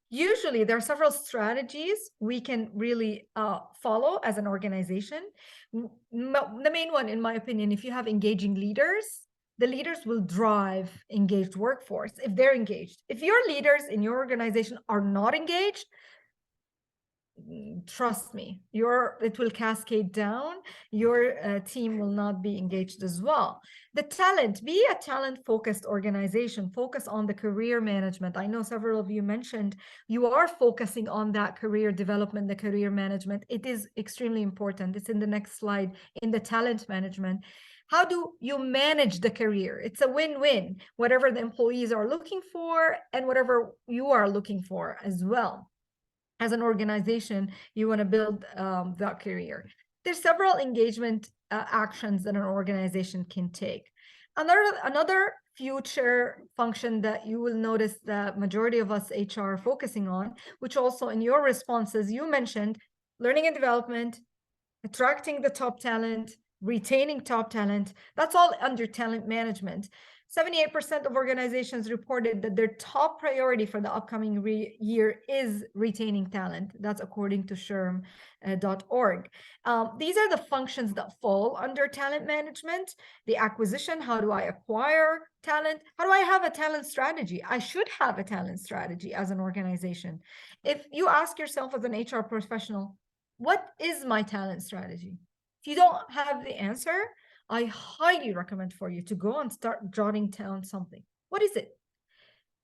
usually there are several strategies we can really follow as an organization. The main one, in my opinion, if you have engaging leaders, the leaders will drive engaged workforce if they're engaged. If your leaders in your organization are not engaged, trust me, it will cascade down. Your team will not be engaged as well. The talent, be a talent-focused organization. Focus on the career management. I know several of you mentioned you are focusing on that career development, the career management. It is extremely important. It's in the next slide, in the talent management. How do you manage the career? It's a win-win, whatever the employees are looking for and whatever you are looking for as well. As an organization, you want to build that career. There's several engagement actions that an organization can take. Another future function that you will notice the majority of us HR are focusing on, which also in your responses, you mentioned learning and development, attracting the top talent, retaining top talent. That's all under talent management. 78% of organizations reported that their top priority for the upcoming year is retaining talent. That's according to SHRM.org. These are the functions that fall under talent management. The acquisition, how do I acquire talent? How do I have a talent strategy? I should have a talent strategy as an organization. If you ask yourself as an HR professional, what is my talent strategy? If you don't have the answer, I highly recommend for you to go and start jotting down something. What is it?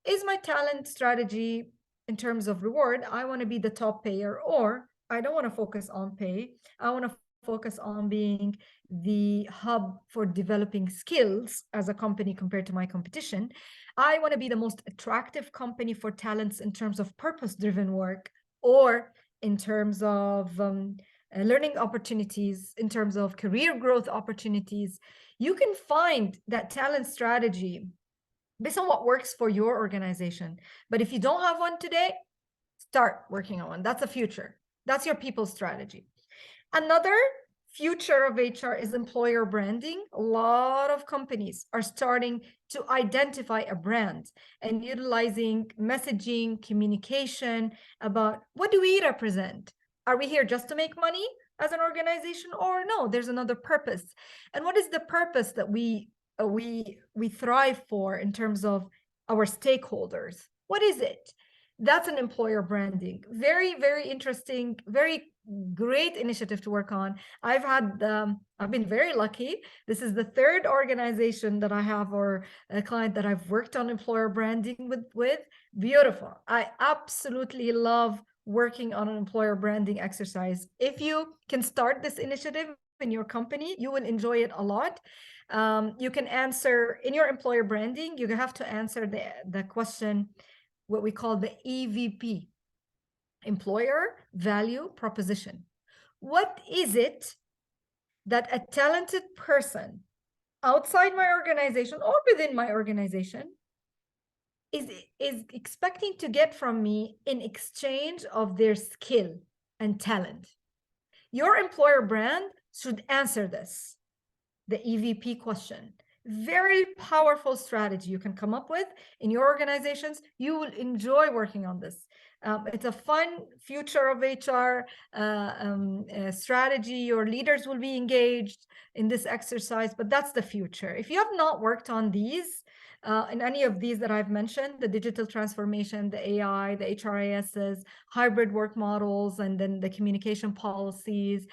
Is my talent strategy in terms of reward, I want to be the top payer, or I don't want to focus on pay. I want to focus on being the hub for developing skills as a company compared to my competition. I want to be the most attractive company for talents in terms of purpose-driven work, or in terms of learning opportunities, in terms of career growth opportunities. You can find that talent strategy based on what works for your organization. But if you don't have one today, start working on one. That's a future. That's your people strategy. Another future of HR is employer branding. A lot of companies are starting to identify a brand and utilizing messaging, communication about what do we represent? Are we here just to make money as an organization, or no, there's another purpose? And what is the purpose that we thrive for in terms of our stakeholders? What is it? That's an employer branding. Very, very interesting, very great initiative to work on. I've been very lucky. This is the third organization that I have, or a client that I've worked on employer branding with. Beautiful. I absolutely love working on an employer branding exercise. If you can start this initiative in your company, you will enjoy it a lot. You can answer in your employer branding, you have to answer the question, what we call the EVP, employer value proposition. What is it that a talented person outside my organization or within my organization is expecting to get from me in exchange of their skill and talent? Your employer brand should answer this, the EVP question. Very powerful strategy you can come up with in your organizations. You will enjoy working on this. It's a fun future of HR strategy. Your leaders will be engaged in this exercise, but that's the future. If you have not worked on these, in any of these that I've mentioned, the digital transformation, the AI, the HRISs, hybrid work models, and then the communication policies,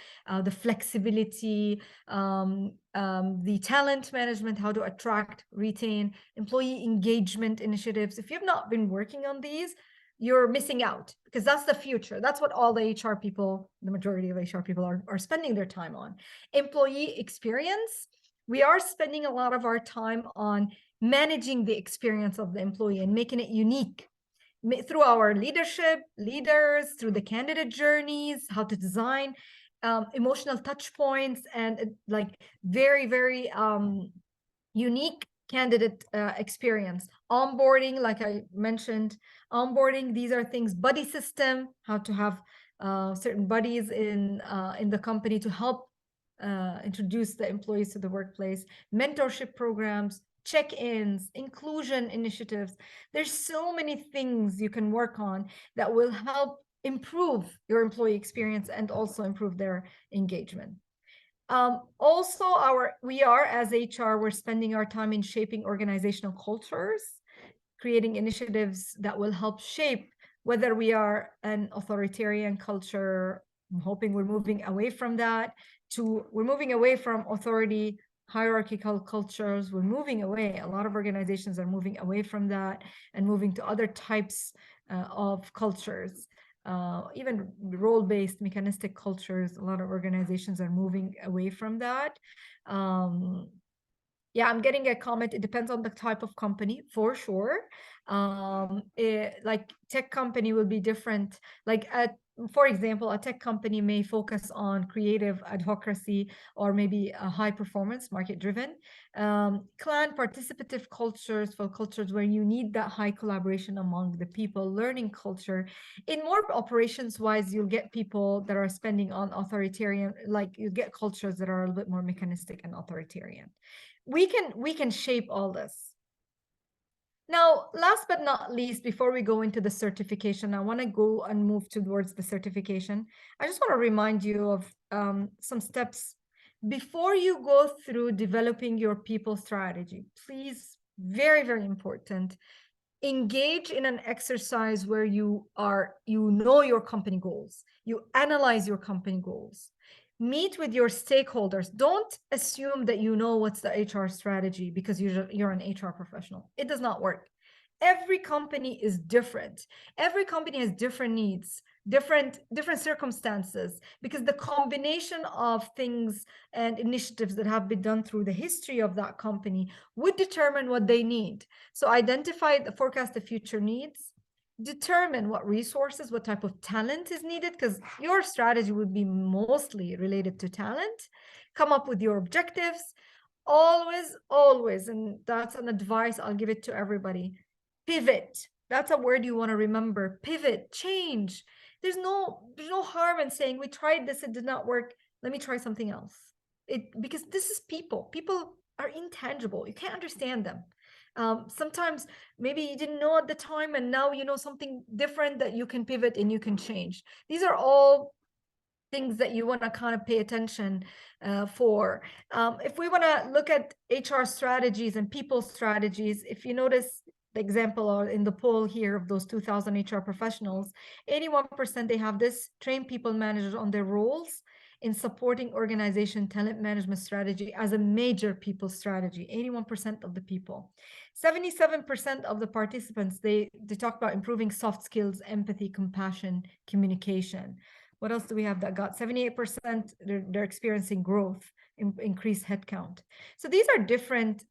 the flexibility, the talent management, how to attract, retain, employee engagement initiatives. If you've not been working on these, you're missing out, because that's the future. That's what all the HR people, the majority of HR people are spending their time on. Employee experience. We are spending a lot of our time on managing the experience of the employee and making it unique through our leaders, through the candidate journeys, how to design emotional touch points, and like very, very unique candidate experience. Onboarding, like I mentioned, onboarding, these are things, buddy system, how to have certain buddies in the company to help introduce the employees to the workplace, mentorship programs, check-ins, inclusion initiatives. There's so many things you can work on that will help improve your employee experience and also improve their engagement. Also, we are, as HR, we're spending our time in shaping organizational cultures, creating initiatives that will help shape whether we are an authoritarian culture. I'm hoping we're moving away from that we're moving away from authority, hierarchical cultures. We're moving away. A lot of organizations are moving away from that and moving to other types of cultures. Even role-based mechanistic cultures, a lot of organizations are moving away from that. Yeah, I'm getting a comment. It depends on the type of company, for sure. Like tech company will be different. Like for example, a tech company may focus on creative advocacy, or maybe a high performance, market driven. Clan participative cultures, for cultures where you need that high collaboration among the people, learning culture. In more operations wise, you'll get people that are spending on authoritarian, like you get cultures that are a little bit more mechanistic and authoritarian. We can shape all this. Now, last but not least, before we go into the certification, I want to go and move towards the certification. I just want to remind you of some steps before you go through developing your people strategy. Please, very, very important, engage in an exercise where you know your company goals. You analyze your company goals. Meet with your stakeholders. Don't assume that you know what's the HR strategy because you're an HR professional. It does not work. Every company is different. Every company has different needs, different circumstances, because the combination of things and initiatives that have been done through the history of that company would determine what they need. So identify, forecast the future needs, determine what resources, what type of talent is needed, because your strategy would be mostly related to talent. Come up with your objectives. Always, and that's an advice I'll give it to everybody. Pivot. That's a word you want to remember. Pivot, change. There's no harm in saying, we tried this, it did not work. Let me try something else. Because this is people. People are intangible. You can't understand them. Sometimes maybe you didn't know at the time, and now you know something different that you can pivot and you can change. These are all things that you want to kind of pay attention for. If we want to look at HR strategies and people strategies, if you notice, the example or in the poll here of those 2,000 HR professionals, 81% they have this train people managers on their roles in supporting organization talent management strategy as a major people strategy. 81% of the people. 77% of the participants, they talk about improving soft skills, empathy, compassion, communication. What else do we have that got? 78% they're experiencing growth, increased headcount. So these are different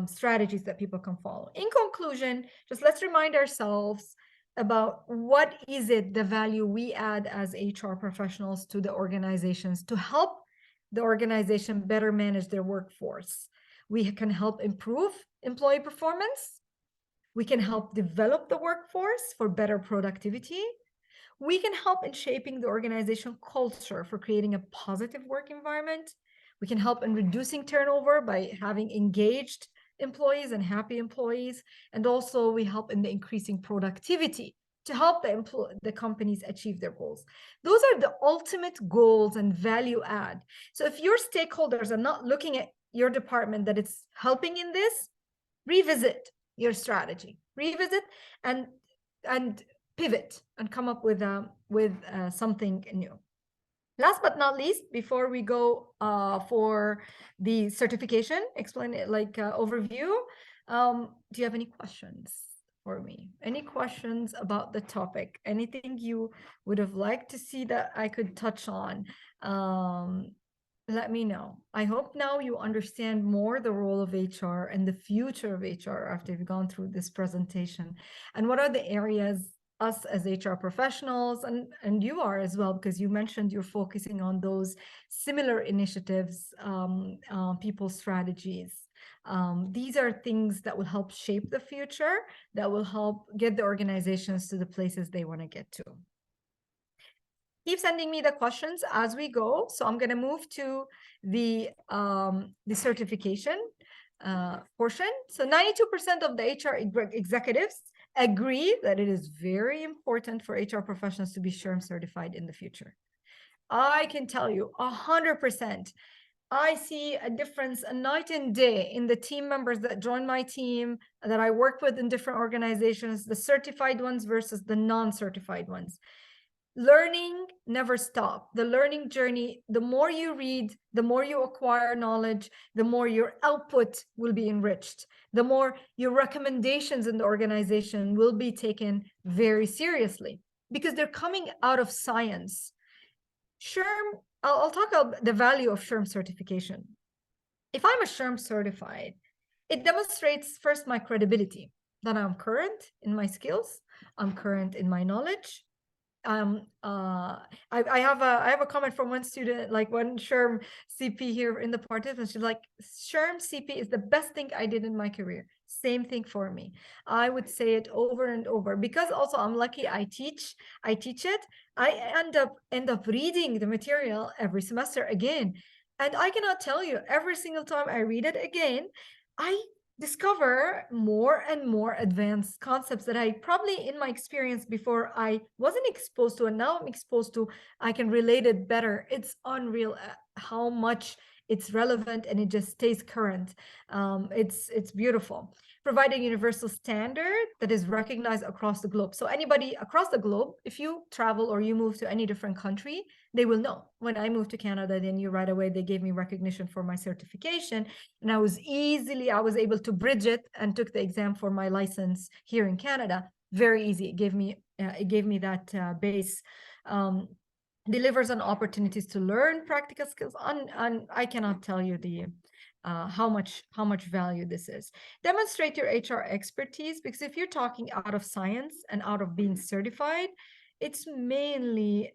strategies that people can follow. In conclusion, just let's remind ourselves about what is it the value we add as HR professionals to the organizations to help the organization better manage their workforce. We can help improve employee performance. We can help develop the workforce for better productivity. We can help in shaping the organization culture for creating a positive work environment. We can help in reducing turnover by having engaged employees and happy employees. And also we help in the increasing productivity to help the companies achieve their goals. Those are the ultimate goals and value add. So if your stakeholders are not looking at your department that it's helping in this, revisit your strategy, revisit and pivot and come up with something new. Last but not least, before we go for the certification, explain it like overview. Do you have any questions for me? Any questions about the topic? Anything you would have liked to see that I could touch on? Let me know. I hope now you understand more the role of HR and the future of HR after you've gone through this presentation. And what are the areas us as HR professionals and you are as well, because you mentioned you're focusing on those similar initiatives, people strategies. These are things that will help shape the future, that will help get the organizations to the places they want to get to. Keep sending me the questions as we go. So I'm going to move to the certification portion. So 92% of the HR executives agree that it is very important for HR professionals to be SHRM certified in the future. I can tell you 100%. I see a difference a night and day in the team members that join my team, that I work with in different organizations, the certified ones versus the non-certified ones. Learning never stops. The learning journey, the more you read, the more you acquire knowledge, the more your output will be enriched, the more your recommendations in the organization will be taken very seriously because they're coming out of science. SHRM, I'll talk about the value of SHRM certification. If I'm a SHRM certified, it demonstrates first my credibility, that I'm current in my skills, I'm current in my knowledge. I have a comment from one student, like one SHRM CP here in the participants. She's like, SHRM CP is the best thing I did in my career. Same thing for me. I would say it over and over because also I'm lucky. I teach it. I end up reading the material every semester again, and I cannot tell you every single time I read it again, I discover more and more advanced concepts that I probably in my experience before I wasn't exposed to, and now I'm exposed to. I can relate it better. It's unreal how much it's relevant and it just stays current. It's beautiful. Provide a universal standard that is recognized across the globe. So anybody across the globe, if you travel or you move to any different country, they will know. When I moved to Canada, then right away, they gave me recognition for my certification. And I was able to bridge it and took the exam for my license here in Canada. Very easy. It gave me that base. Delivers on opportunities to learn practical skills. And I cannot tell you how much value this is. Demonstrate your HR expertise, because if you're talking out of science and out of being certified, it's mainly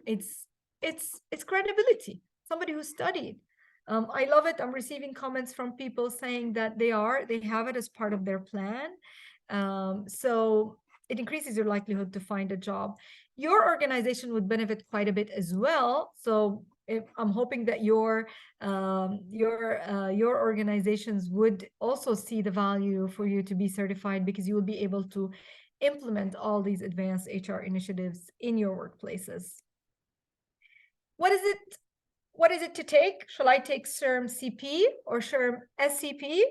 it's credibility. Somebody who studied. I love it. I'm receiving comments from people saying that they have it as part of their plan. So it increases your likelihood to find a job. Your organization would benefit quite a bit as well. So I'm hoping that your organizations would also see the value for you to be certified, because you will be able to implement all these advanced HR initiatives in your workplaces. What is it to take? Shall I take SHRM CP or SHRM SCP?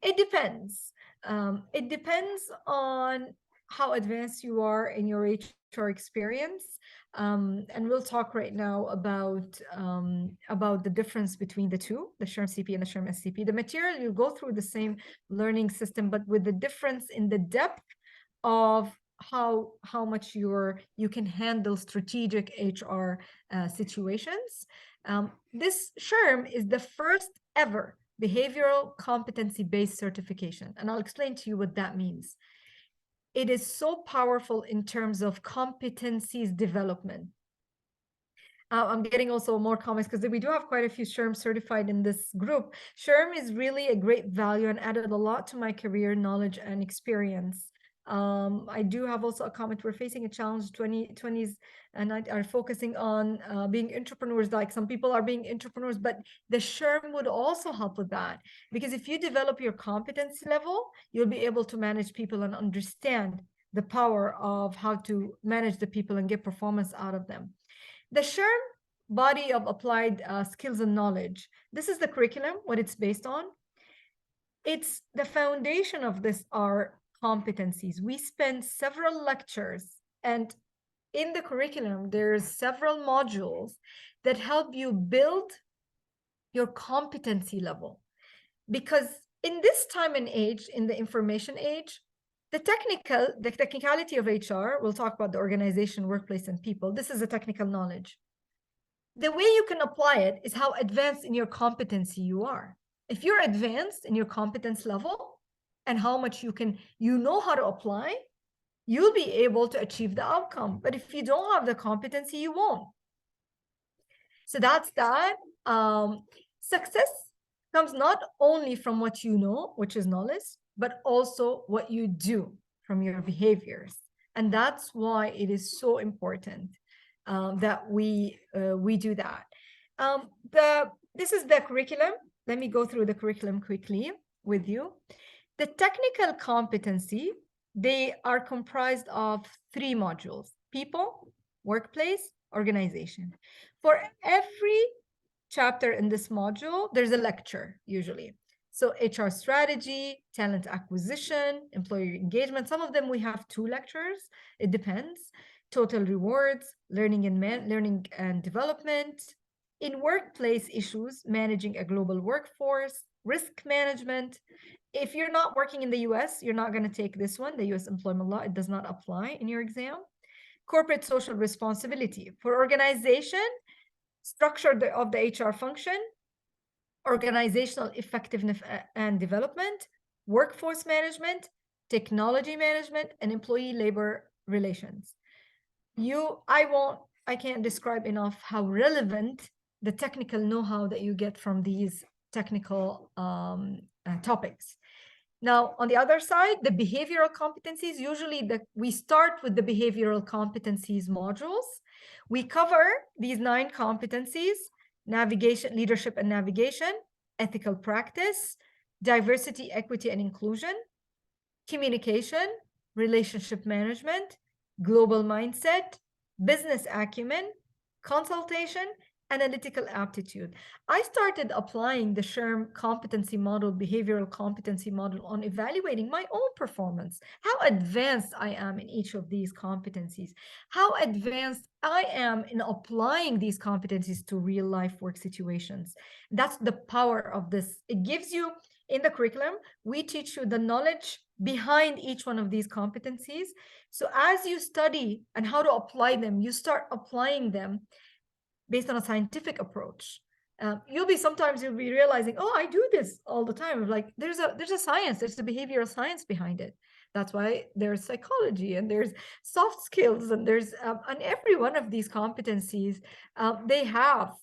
It depends. It depends on how advanced you are in your HR experience. And we'll talk right now about the difference between the two, the SHRM CP and the SHRM SCP. The material, you go through the same learning system, but with the difference in the depth of how much you can handle strategic HR situations. This SHRM is the first ever behavioral competency-based certification, and I'll explain to you what that means. It is so powerful in terms of competencies development. I'm getting also more comments because we do have quite a few SHRM certified in this group. SHRM is really a great value and added a lot to my career knowledge and experience. I do have also a comment. We're facing a challenge, 2020s, and are focusing on being entrepreneurs. Like some people are being entrepreneurs, but the SHRM would also help with that. Because if you develop your competency level, you'll be able to manage people and understand the power of how to manage the people and get performance out of them. The SHRM body of applied skills and knowledge. This is the curriculum, what it's based on. It's the foundation of this are competencies. We spend several lectures, and in the curriculum, there's several modules that help you build your competency level. Because in this time and age, in the information age, the technicality of HR, we'll talk about the organization, workplace, and people. This is a technical knowledge. The way you can apply it is how advanced in your competency you are. If you're advanced in your competence level, and how much you know how to apply, you'll be able to achieve the outcome. But if you don't have the competency, you won't. So that's that. Success comes not only from what you know, which is knowledge, but also what you do from your behaviors. And that's why it is so important that we do that. This is the curriculum. Let me go through the curriculum quickly with you. The technical competency, they are comprised of 3 modules: people, workplace, organization. For every chapter in this module, there's a lecture usually. So HR strategy, talent acquisition, employee engagement. Some of them we have 2 lectures. It depends. Total rewards, learning and development. In workplace issues, managing a global workforce, risk management. If you're not working in the US, you're not going to take this one, the US employment law. It does not apply in your exam. Corporate social responsibility. For organization, structure of the HR function, organizational effectiveness and development, workforce management, technology management, and employee labor relations. I can't describe enough how relevant the technical know-how that you get from these technical topics. Now, on the other side, the behavioral competencies, usually we start with the behavioral competencies modules. We cover these 9 competencies: navigation, leadership and navigation, ethical practice, diversity, equity, and inclusion, communication, relationship management, global mindset, business acumen, consultation, analytical aptitude. I started applying the SHRM competency model, behavioral competency model, on evaluating my own performance, how advanced I am in each of these competencies, how advanced I am in applying these competencies to real life work situations. That's the power of this. It gives you, in the curriculum, we teach you the knowledge behind each one of these competencies. So as you study and how to apply them, you start applying them based on a scientific approach. You'll be realizing, oh, I do this all the time. Like there's a science, there's a behavioral science behind it. That's why there's psychology and there's soft skills and there's and every one of these competencies, they have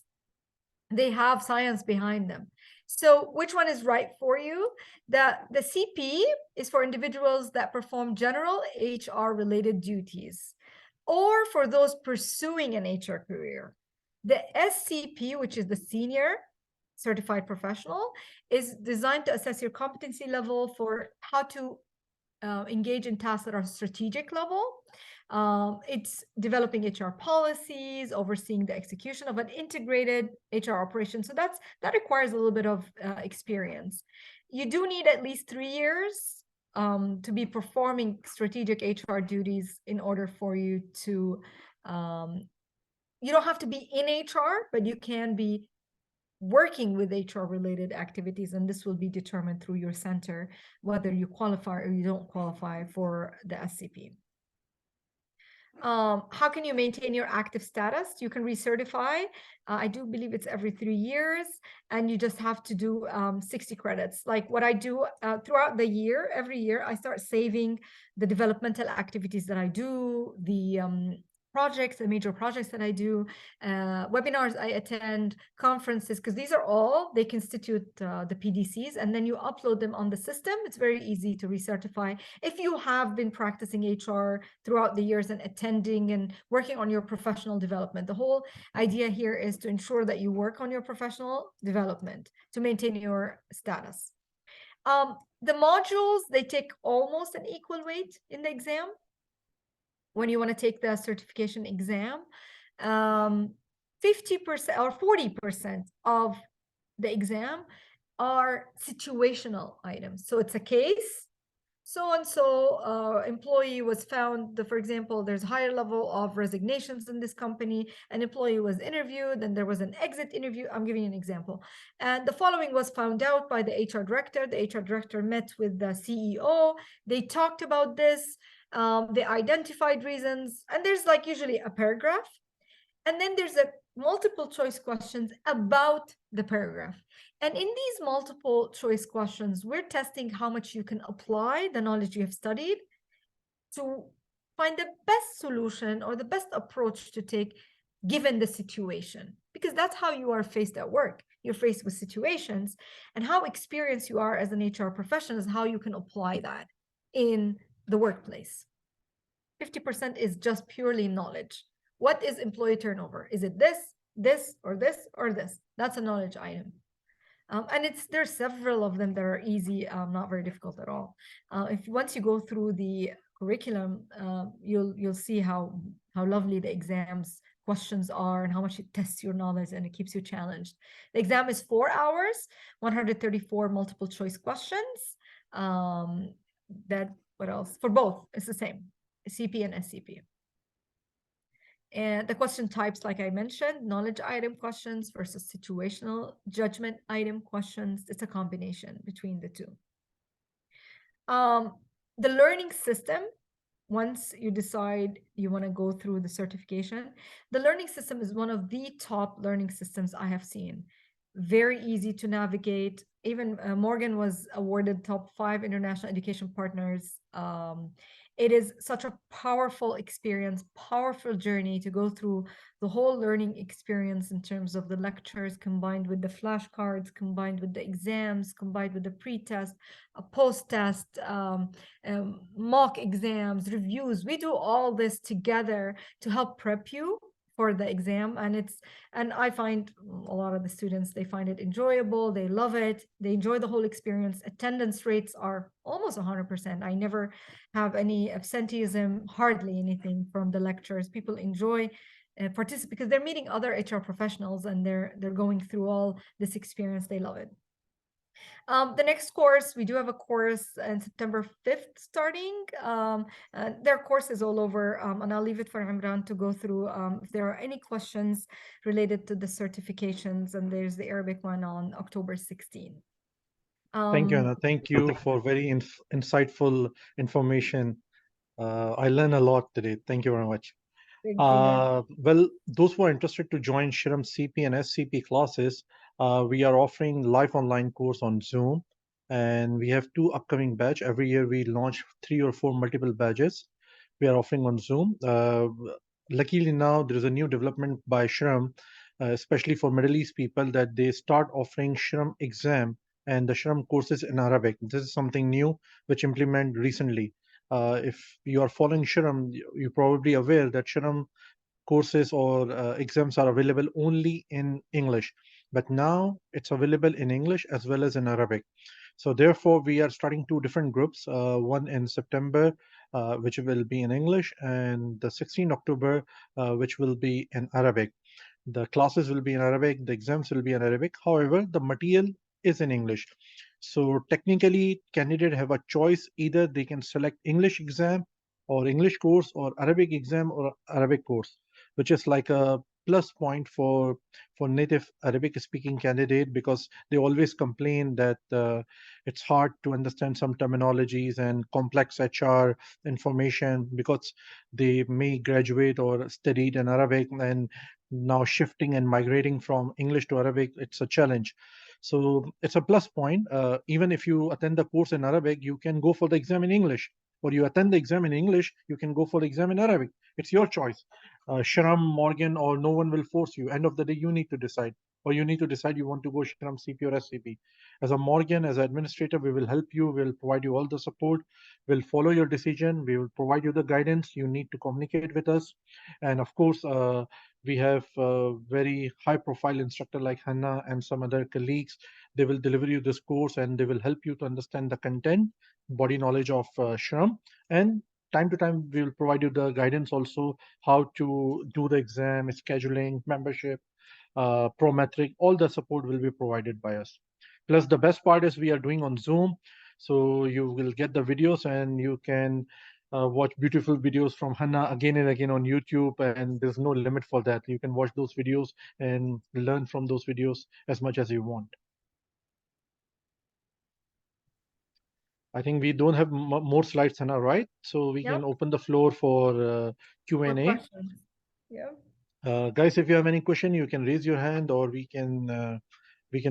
science behind them. So which one is right for you? The CP is for individuals that perform general HR related duties, or for those pursuing an HR career. The SCP, which is the Senior Certified Professional, is designed to assess your competency level for how to engage in tasks that are strategic level. It's developing HR policies, overseeing the execution of an integrated HR operation. So that requires a little bit of experience. You do need at least 3 years to be performing strategic HR duties in order for you to, you don't have to be in HR, but you can be working with HR related activities, and this will be determined through your center, whether you qualify or you don't qualify for the SCP. How can you maintain your active status? You can recertify. I do believe it's every 3 years, and you just have to do 60 credits. Like what I do throughout the year, every year, I start saving the developmental activities that I do, the projects, the major projects that I do, webinars I attend, conferences, because these are all, they constitute the PDCs, and then you upload them on the system. It's very easy to recertify. If you have been practicing HR throughout the years and attending and working on your professional development, the whole idea here is to ensure that you work on your professional development to maintain your status. The modules, they take almost an equal weight in the exam. When you want to take the certification exam, 50% or 40% of the exam are situational items. So it's a case. So-and-so employee was found, for example, there's a higher level of resignations in this company. An employee was interviewed and there was an exit interview. I'm giving you an example. And the following was found out by the HR director. The HR director met with the CEO. They talked about this. They identified reasons, and there's like usually a paragraph, and then there's a multiple choice questions about the paragraph. And in these multiple choice questions, we're testing how much you can apply the knowledge you have studied to find the best solution or the best approach to take given the situation, because that's how you are faced at work. You're faced with situations, and how experienced you are as an HR professional is how you can apply that in the workplace. 50% is just purely knowledge. What is employee turnover? Is it this, or this, or this? That's a knowledge item. And there's several of them that are easy, not very difficult at all. Once you go through the curriculum, you'll see how lovely the exams questions are and how much it tests your knowledge and it keeps you challenged. The exam is 4 hours, 134 multiple choice questions. What else? For both, it's the same, CP and SCP. And the question types, like I mentioned, knowledge item questions versus situational judgment item questions. It's a combination between the two. The learning system, once you decide you want to go through the certification, the learning system is one of the top learning systems I have seen. Very easy to navigate. Even Morgan was awarded top 5 international education partners. It is such a powerful experience, powerful journey to go through the whole learning experience in terms of the lectures combined with the flashcards, combined with the exams, combined with the pre-test, post-test, mock exams, reviews. We do all this together to help prep you for the exam, and I find a lot of the students, they find it enjoyable, they love it, they enjoy the whole experience. Attendance rates are almost 100%. I never have any absenteeism, hardly anything from the lectures. People enjoy participate because they're meeting other HR professionals and they're going through all this experience. They love it. The next course, we do have a course on September 5th starting. There are courses all over, and I'll leave it for Imran to go through if there are any questions related to the certifications, and there's the Arabic one on October 16th. Thank you, Anna. Thank you for very insightful information. I learned a lot today. Thank you very much. Well, those who are interested to join SHRM CP and SCP classes, we are offering live online course on Zoom, and we have 2 upcoming batch. Every year we launch 3 or 4 multiple badges we are offering on Zoom. Luckily now there is a new development by SHRM, especially for Middle East people, that they start offering SHRM exam and the SHRM courses in Arabic. This is something new which implemented recently. If you are following SHRM, you're probably aware that SHRM courses or exams are available only in English, but now it's available in English as well as in Arabic. So therefore, we are starting 2 different groups, one in September, which will be in English, and the 16th October, which will be in Arabic. The classes will be in Arabic, the exams will be in Arabic. However, the material is in English. So technically, candidates have a choice. Either they can select English exam or English course, or Arabic exam or Arabic course, which is like a plus point for native Arabic speaking candidate, because they always complain that it's hard to understand some terminologies and complex HR information, because they may graduate or studied in Arabic, and now shifting and migrating from English to Arabic, it's a challenge. So it's a plus point. Even if you attend the course in Arabic, you can go for the exam in English, or you attend the exam in English, you can go for the exam in Arabic. It's your choice. SHRM, Morgan, or no one will force you. End of the day, you need to decide, or you need to decide you want to go SHRM, CP, or SCP. As a Morgan, as an administrator, we will help you. We'll provide you all the support. We'll follow your decision. We will provide you the guidance. You need to communicate with us. And of course, we have a very high profile instructor like Hannah and some other colleagues. They will deliver you this course, and they will help you to understand the content, body knowledge of SHRM. And time to time, we will provide you the guidance also, how to do the exam, scheduling, membership, Prometric, all the support will be provided by us. Plus, the best part is we are doing on Zoom. So you will get the videos, and you can watch beautiful videos from Hannah again and again on YouTube, and there's no limit for that. You can watch those videos and learn from those videos as much as you want. I think we don't have more slides, Hannah, right? So we can open the floor for Q&A. Yeah. Guys, if you have any question, you can raise your hand, or we can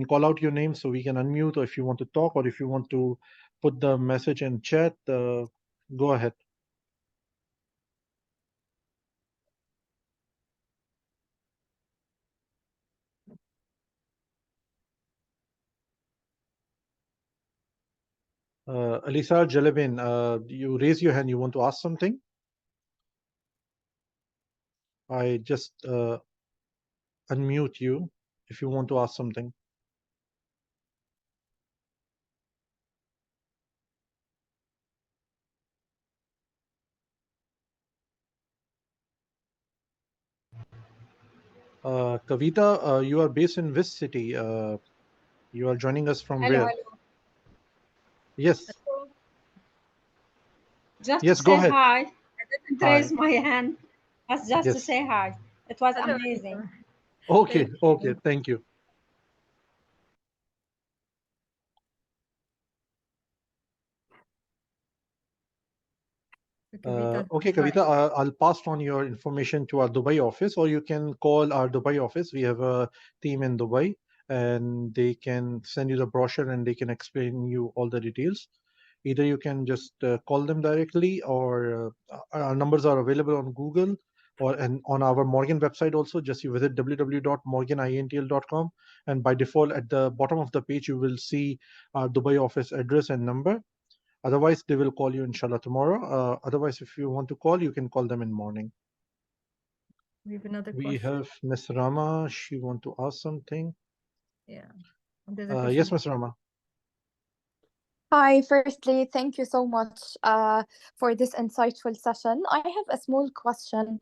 call out your name so we can unmute, or if you want to talk, or if you want to put the message in chat, go ahead. Alisa Jalabin, you raise your hand. You want to ask something? I just unmute you if you want to ask something. Kavita, you are based in which city? You are joining us from where? Hello. Yes. Just Yes, to go say ahead. hi. I didn't Hi. raise my hand. That's just to Yes. say hi. It was Hello, amazing. Lisa. Okay. Thank Okay. you. Thank you. Okay, Kavita, I'll pass on your information to our Dubai office, or you can call our Dubai office. We have a team in Dubai, and they can send you the brochure, and they can explain you all the details. Either you can just call them directly, or our numbers are available on Google, and on our Morgan website also. Just you visit www.morganintl.com, and by default at the bottom of the page you will see our Dubai office address and number. Otherwise, they will call you inshallah tomorrow. Otherwise, if you want to call, you can call them in morning. We have another We question. have Miss Rama. She want to ask something. Yeah. There's a question. Yes, Miss Rama. Hi, firstly, thank you so much for this insightful session. I have a small question.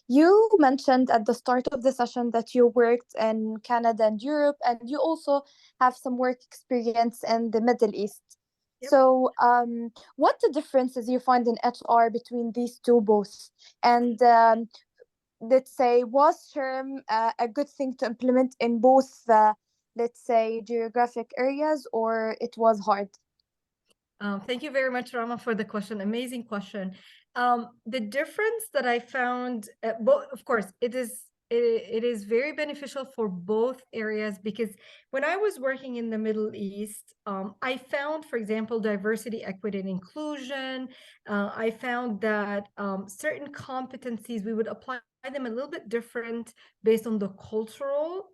You mentioned at the start of the session that you worked in Canada and Europe, and you also have some work experience in the Middle East. So, what the differences you find in HR between these two both? And let's say, was SHRM a good thing to implement in both the, let's say, geographic areas, or it was hard? Thank you very much, Rama, for the question. Amazing question. The difference that I found, both, of course, it is very beneficial for both areas, because when I was working in the Middle East, I found, for example, diversity, equity, and inclusion. I found that certain competencies, we would apply them a little bit different based on the cultural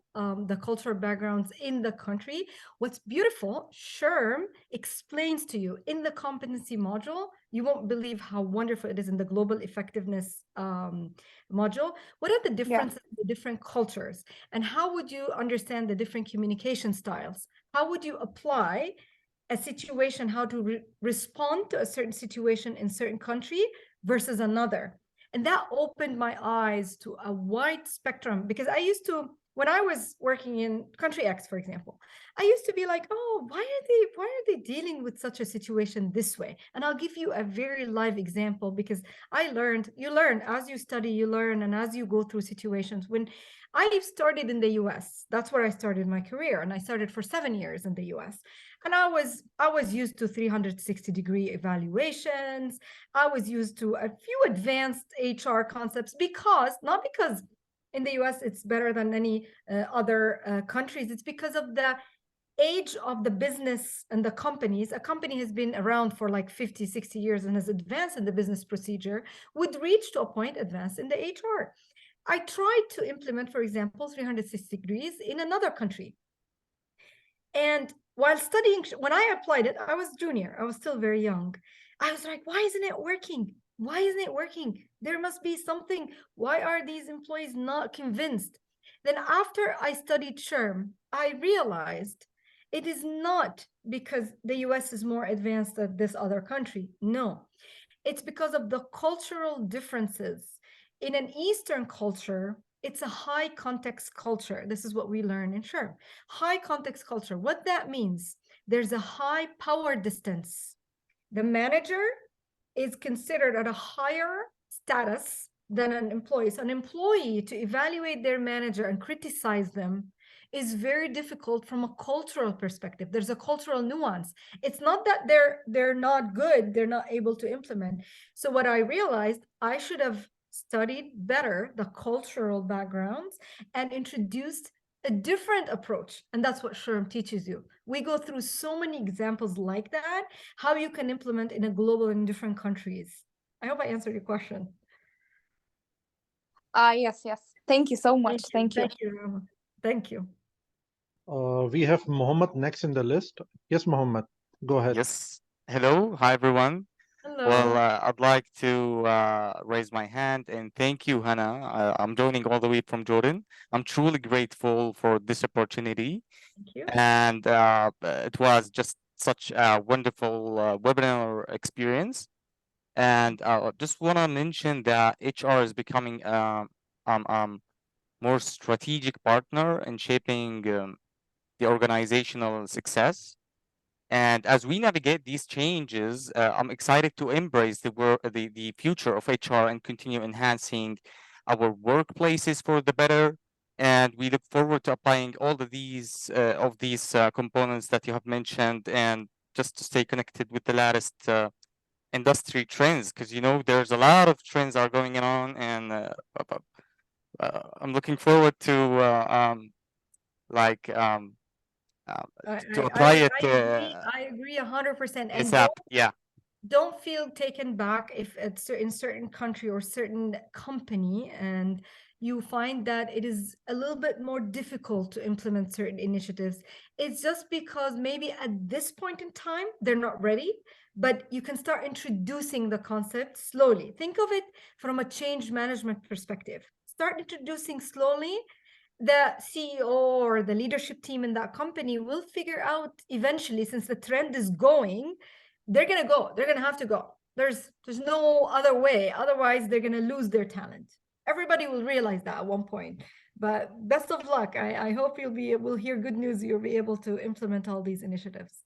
backgrounds in the country. What's beautiful, SHRM explains to you in the competency module. You won't believe how wonderful it is in the global effectiveness module. What are the differences in the different cultures? And how would you understand the different communication styles? How would you apply a situation, how to respond to a certain situation in certain country versus another? And that opened my eyes to a wide spectrum, because I used to when I was working in country X, for example, I used to be like, oh, why are they dealing with such a situation this way? And I'll give you a very live example, because you learn as you study, you learn, and as you go through situations. When I started in the US, that's where I started my career, and I started for 7 years in the US. And I was used to 360-degree evaluations. I was used to a few advanced HR concepts, not because in the US it's better than any other countries. It's because of the age of the business and the companies. A company has been around for like 50, 60 years and has advanced in the business procedure, would reach to a point advanced in the HR. I tried to implement, for example, 360 degrees in another country. And while studying, when I applied it, I was junior. I was still very young. I was like, why isn't it working? Why isn't it working? There must be something. Why are these employees not convinced? Then after I studied SHRM, I realized it is not because the US is more advanced than this other country. No, it's because of the cultural differences. In an Eastern culture, it's a high context culture. This is what we learn in SHRM. High context culture. What that means, there's a high power distance. The manager is considered at a higher status than an employee. So an employee, to evaluate their manager and criticize them is very difficult from a cultural perspective. There's a cultural nuance. It's not that they're not good, they're not able to implement. So what I realized, I should have studied better the cultural backgrounds and introduced a different approach. And that's what SHRM teaches you. We go through so many examples like that, how you can implement in a global and different countries. I hope I answered your question. Yes. Thank you so much. Thank you. Thank you. We have Mohammed next in the list. Yes, Mohammed, go ahead. Yes. Hello. Hi, everyone. Hello. Well, I'd like to raise my hand and thank you, Hannah. I'm joining all the way from Jordan. I'm truly grateful for this opportunity. Thank you. And it was just such a wonderful webinar experience. And I just want to mention that HR is becoming more strategic partner in shaping the organizational success. And as we navigate these changes, I'm excited to embrace the future of HR and continue enhancing our workplaces for the better. And we look forward to applying all of these components that you have mentioned, and just to stay connected with the latest industry trends, because there's a lot of trends are going on, and I'm looking forward to to apply it. I agree 100%. And ASAP. Yeah. Don't feel taken back if it's in certain country or certain company and you find that it is a little bit more difficult to implement certain initiatives. It's just because maybe at this point in time, they're not ready, but you can start introducing the concept slowly. Think of it from a change management perspective. Start introducing slowly. The CEO or the leadership team in that company will figure out eventually, since the trend is going, they're going to have to go. There's no other way. Otherwise, they're going to lose their talent. Everybody will realize that at one point. But best of luck. I hope we'll hear good news. You'll be able to implement all these initiatives.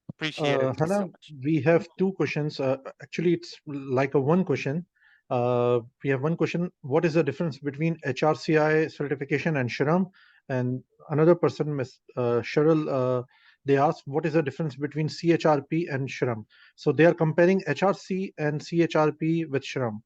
Appreciate it. Hannah, we have two questions. Actually, it's like a one question. We have one question. What is the difference between HRCI certification and SHRM? And another person, Ms. Cheryl, they asked, what is the difference between CHRP and SHRM? So they are comparing HRC and CHRP with SHRM.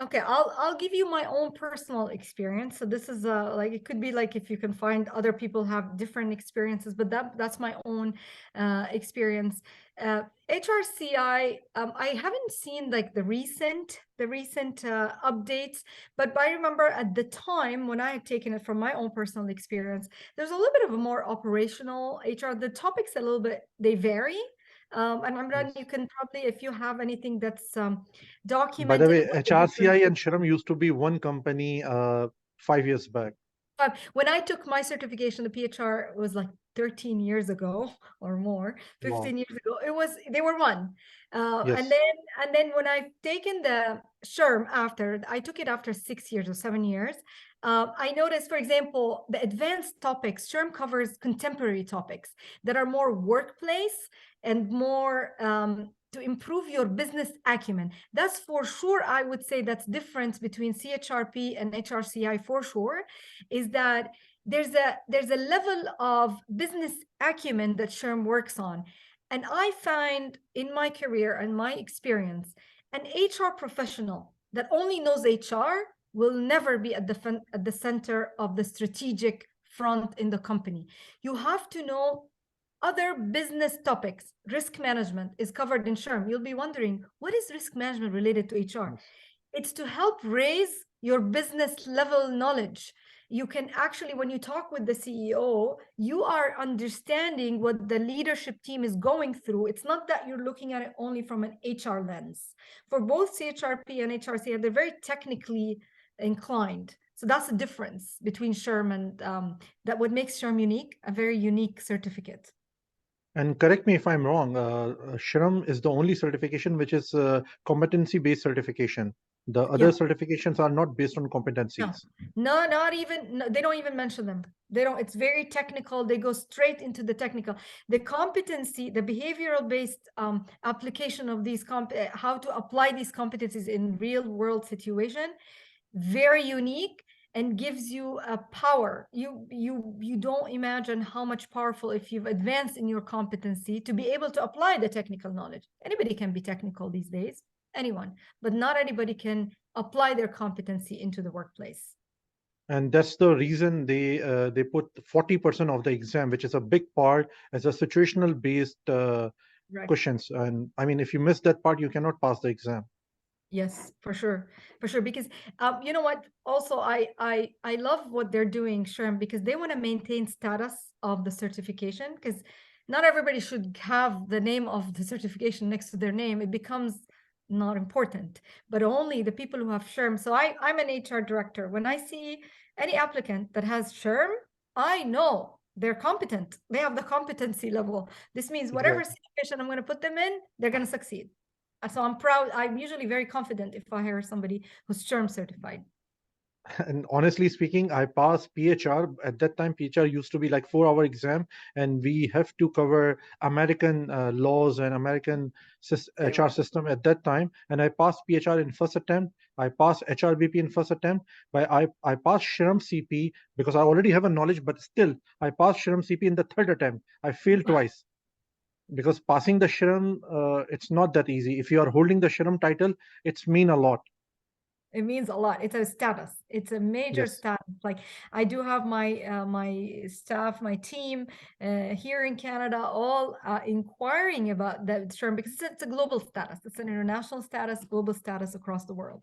Okay, I'll give you my own personal experience. So this is like, it could be like if you can find other people have different experiences, but that's my own experience. HRCI, I haven't seen like the recent updates, but I remember at the time when I had taken it from my own personal experience, there's a little bit of a more operational HR. The topics a little bit, they vary. And I'm glad you can probably, if you have anything that's documented. By the way, HRCI and SHRM used to be one company 5 years back. When I took my certification, the PHR was like 13 years ago or more, 15 Wow. years ago, they were one. Yes. And then when I've taken the SHRM I took it after 6 years or 7 years. I noticed, for example, the advanced topics, SHRM covers contemporary topics that are more workplace and more to improve your business acumen. That's for sure, I would say that's difference between CHRP and HRCI for sure, is that there's a level of business acumen that SHRM works on. And I find in my career and my experience, an HR professional that only knows HR will never be at the center of the strategic front in the company. You have to know other business topics. Risk management is covered in SHRM. You'll be wondering, what is risk management related to HR? It's to help raise your business level knowledge. You can actually, when you talk with the CEO, you are understanding what the leadership team is going through. It's not that you're looking at it only from an HR lens. For both CHRP and HRC, they're very technically inclined. So that's the difference between SHRM and that what makes SHRM unique, a very unique certificate. And correct me if I'm wrong, SHRM is the only certification which is competency-based certification. The other certifications are not based on competencies. No, not even, no, they don't even mention them. They don't, it's very technical. They go straight into the technical. The competency, the behavioral based application of these, how to apply these competencies in real world situation, very unique and gives you a power. You don't imagine how much powerful if you've advanced in your competency to be able to apply the technical knowledge. Anybody can be technical these days, anyone, but not anybody can apply their competency into the workplace. And that's the reason they put 40% of the exam, which is a big part, as a situational based questions. And I mean, if you miss that part, you cannot pass the exam. Yes, for sure, because you know what, also I love what they're doing, SHRM, because they want to maintain status of the certification, because not everybody should have the name of the certification next to their name. It becomes not important, but only the people who have SHRM. So I'm an HR director. When I see any applicant that has SHRM, I know they're competent. They have the competency level. This means whatever situation I'm going to put them in, they're going to succeed. So I'm proud. I'm usually very confident if I hire somebody who's SHRM certified. And honestly speaking, I passed PHR. At that time, PHR used to be like 4-hour exam, and we have to cover American laws and American HR system at that time. And I passed PHR in first attempt. I passed HRBP in first attempt. But I passed SHRM CP because I already have a knowledge, but still I passed SHRM CP in the third attempt. I failed twice. Because passing the SHRM, it's not that easy. If you are holding the SHRM title, it's mean a lot. It means a lot. It's a status. It's a major status. Like I do have my my staff, my team here in Canada, all inquiring about that SHRM because it's a global status. It's an international status, global status across the world.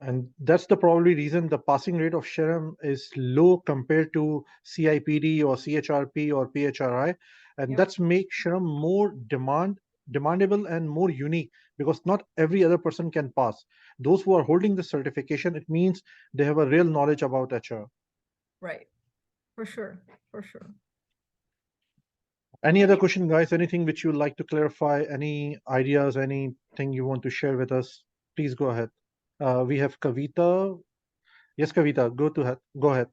And that's the probably reason the passing rate of SHRM is low compared to CIPD or CHRP or PHRI. And that's make SHRM more demandable and more unique, because not every other person can pass. Those who are holding the certification, it means they have a real knowledge about HR. Right. For sure. For sure. Any other question, guys? Anything which you would like to clarify? Any ideas? Anything you want to share with us? Please go ahead. We have Kavita. Yes, Kavita, go ahead.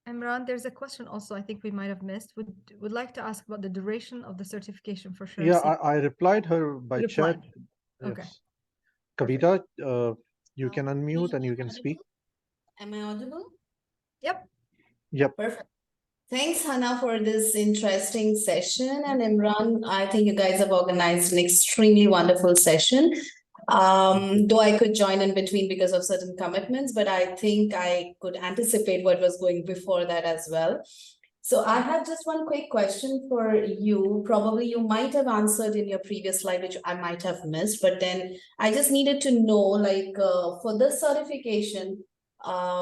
Imran, there's a question also I think we might have missed. Would like to ask about the duration of the certification for SHRM. Yeah, I replied her by chat. Okay. Yes. Kavita, you can unmute and you can speak. Am I audible? Yep. Yep. Perfect. Thanks, Hannah, for this interesting session. And Imran, I think you guys have organized an extremely wonderful session. Though I could join in between because of certain commitments, but I think I could anticipate what was going before that as well. So I have just one quick question for you. Probably you might have answered in your previous slide, which I might have missed, but then I just needed to know, like for this certification,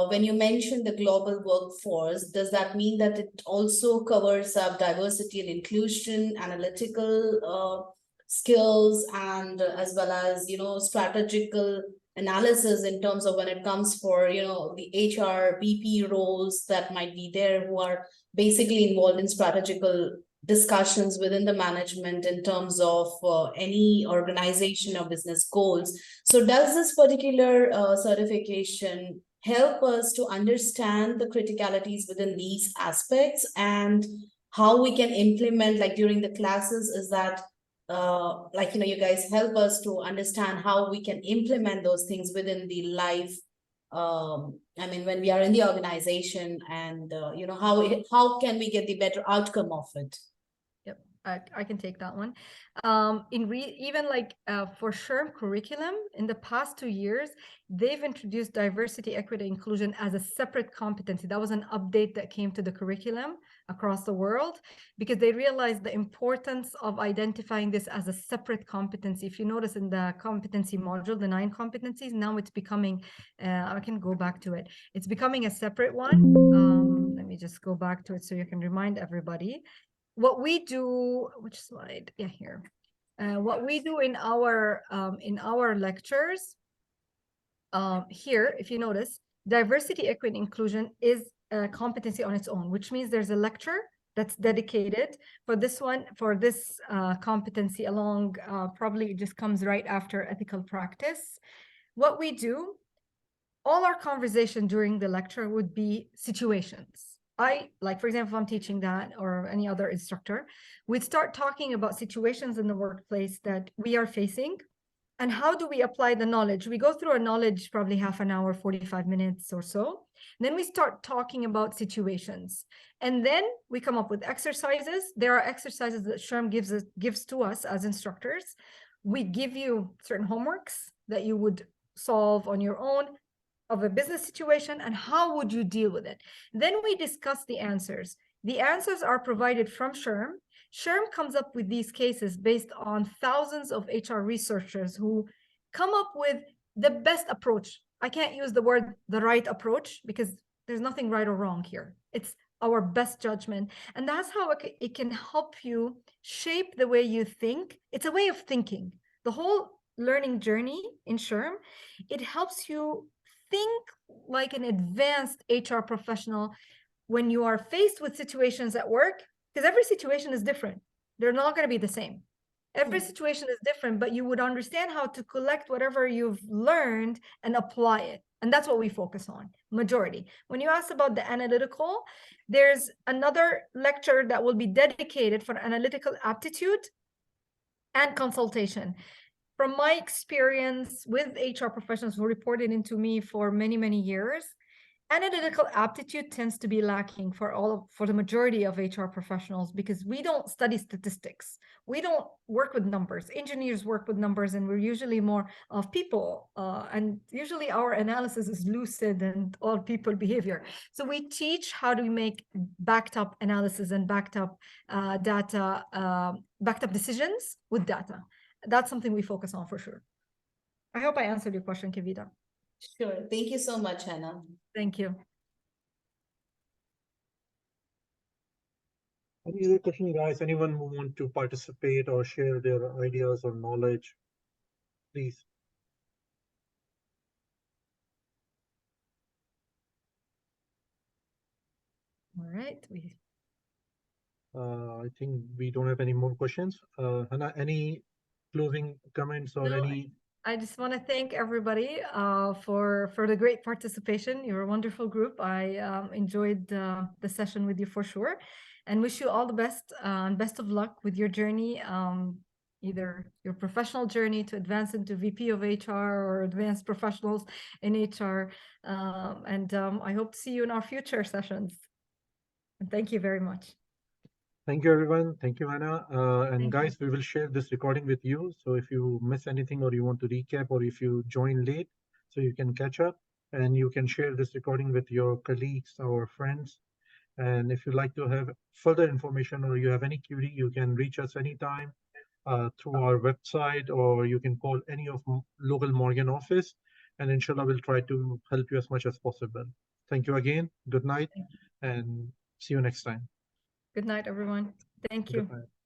when you mention the global workforce, does that mean that it also covers diversity and inclusion, analytical skills, and as well as, you know, strategical analysis in terms of when it comes for, the HR VP roles that might be there, who are basically involved in strategical discussions within the management in terms of any organization or business goals. So does this particular certification help us to understand the criticalities within these aspects and how we can implement, like during the classes, is that you guys help us to understand how we can implement those things within the life, when we are in the organization, and how can we get the better outcome of it? Yep, I can take that one. Even for SHRM curriculum, in the past 2 years, they've introduced diversity, equity, inclusion as a separate competency. That was an update that came to the curriculum across the world because they realized the importance of identifying this as a separate competency. If you notice in the competency module, the 9 competencies, now it's becoming, I can go back to it. It's becoming a separate one. Let me just go back to it so you can remind everybody. What we do, which slide? Yeah, here. What we do in our lectures, here, if you notice, diversity, equity, inclusion is a competency on its own, which means there's a lecture that's dedicated for this one, for this competency along, probably it just comes right after ethical practice. What we do, all our conversation during the lecture would be situations. For example, if I'm teaching that or any other instructor, we'd start talking about situations in the workplace that we are facing and how do we apply the knowledge. We go through our knowledge probably half an hour, 45 minutes or so. Then we start talking about situations. And then we come up with exercises. There are exercises that SHRM gives to us as instructors. We give you certain homeworks that you would solve on your own of a business situation, and how would you deal with it? Then we discuss the answers. The answers are provided from SHRM. SHRM comes up with these cases based on thousands of HR researchers who come up with the best approach. I can't use the word the right approach because there's nothing right or wrong here. It's our best judgment. And that's how it can help you shape the way you think. It's a way of thinking. The whole learning journey in SHRM, it helps you think like an advanced HR professional when you are faced with situations at work, because every situation is different. They're not going to be the same. Every situation is different, but you would understand how to collect whatever you've learned and apply it. And that's what we focus on, majority. When you ask about the analytical, there's another lecture that will be dedicated for analytical aptitude and consultation. From my experience with HR professionals who reported into me for many, many years, analytical aptitude tends to be lacking for the majority of HR professionals because we don't study statistics. We don't work with numbers. Engineers work with numbers, and we're usually more of people. And usually our analysis is lucid and all people behavior. So we teach how to make backed up analysis and backed up data, backed up decisions with data. That's something we focus on for sure. I hope I answered your question, Kavita. Sure. Thank you so much, Hannah. Thank you. Any other question, guys? Anyone who want to participate or share their ideas or knowledge, please. All right. I think we don't have any more questions. Hannah, any closing comments or any? I just want to thank everybody for the great participation. You're a wonderful group. I enjoyed the session with you for sure, and wish you all the best and best of luck with your journey, either your professional journey to advance into VP of HR or advanced professionals in HR. I hope to see you in our future sessions. And thank you very much. Thank you, everyone. Thank you, Hannah. And guys, we will share this recording with you. So if you miss anything or you want to recap or if you join late, so you can catch up and you can share this recording with your colleagues or friends. And if you'd like to have further information or you have any query, you can reach us anytime through our website, or you can call any of local Morgan office. And inshallah, we'll try to help you as much as possible. Thank you again. Good night and see you next time. Good night, everyone. Thank you. Goodbye.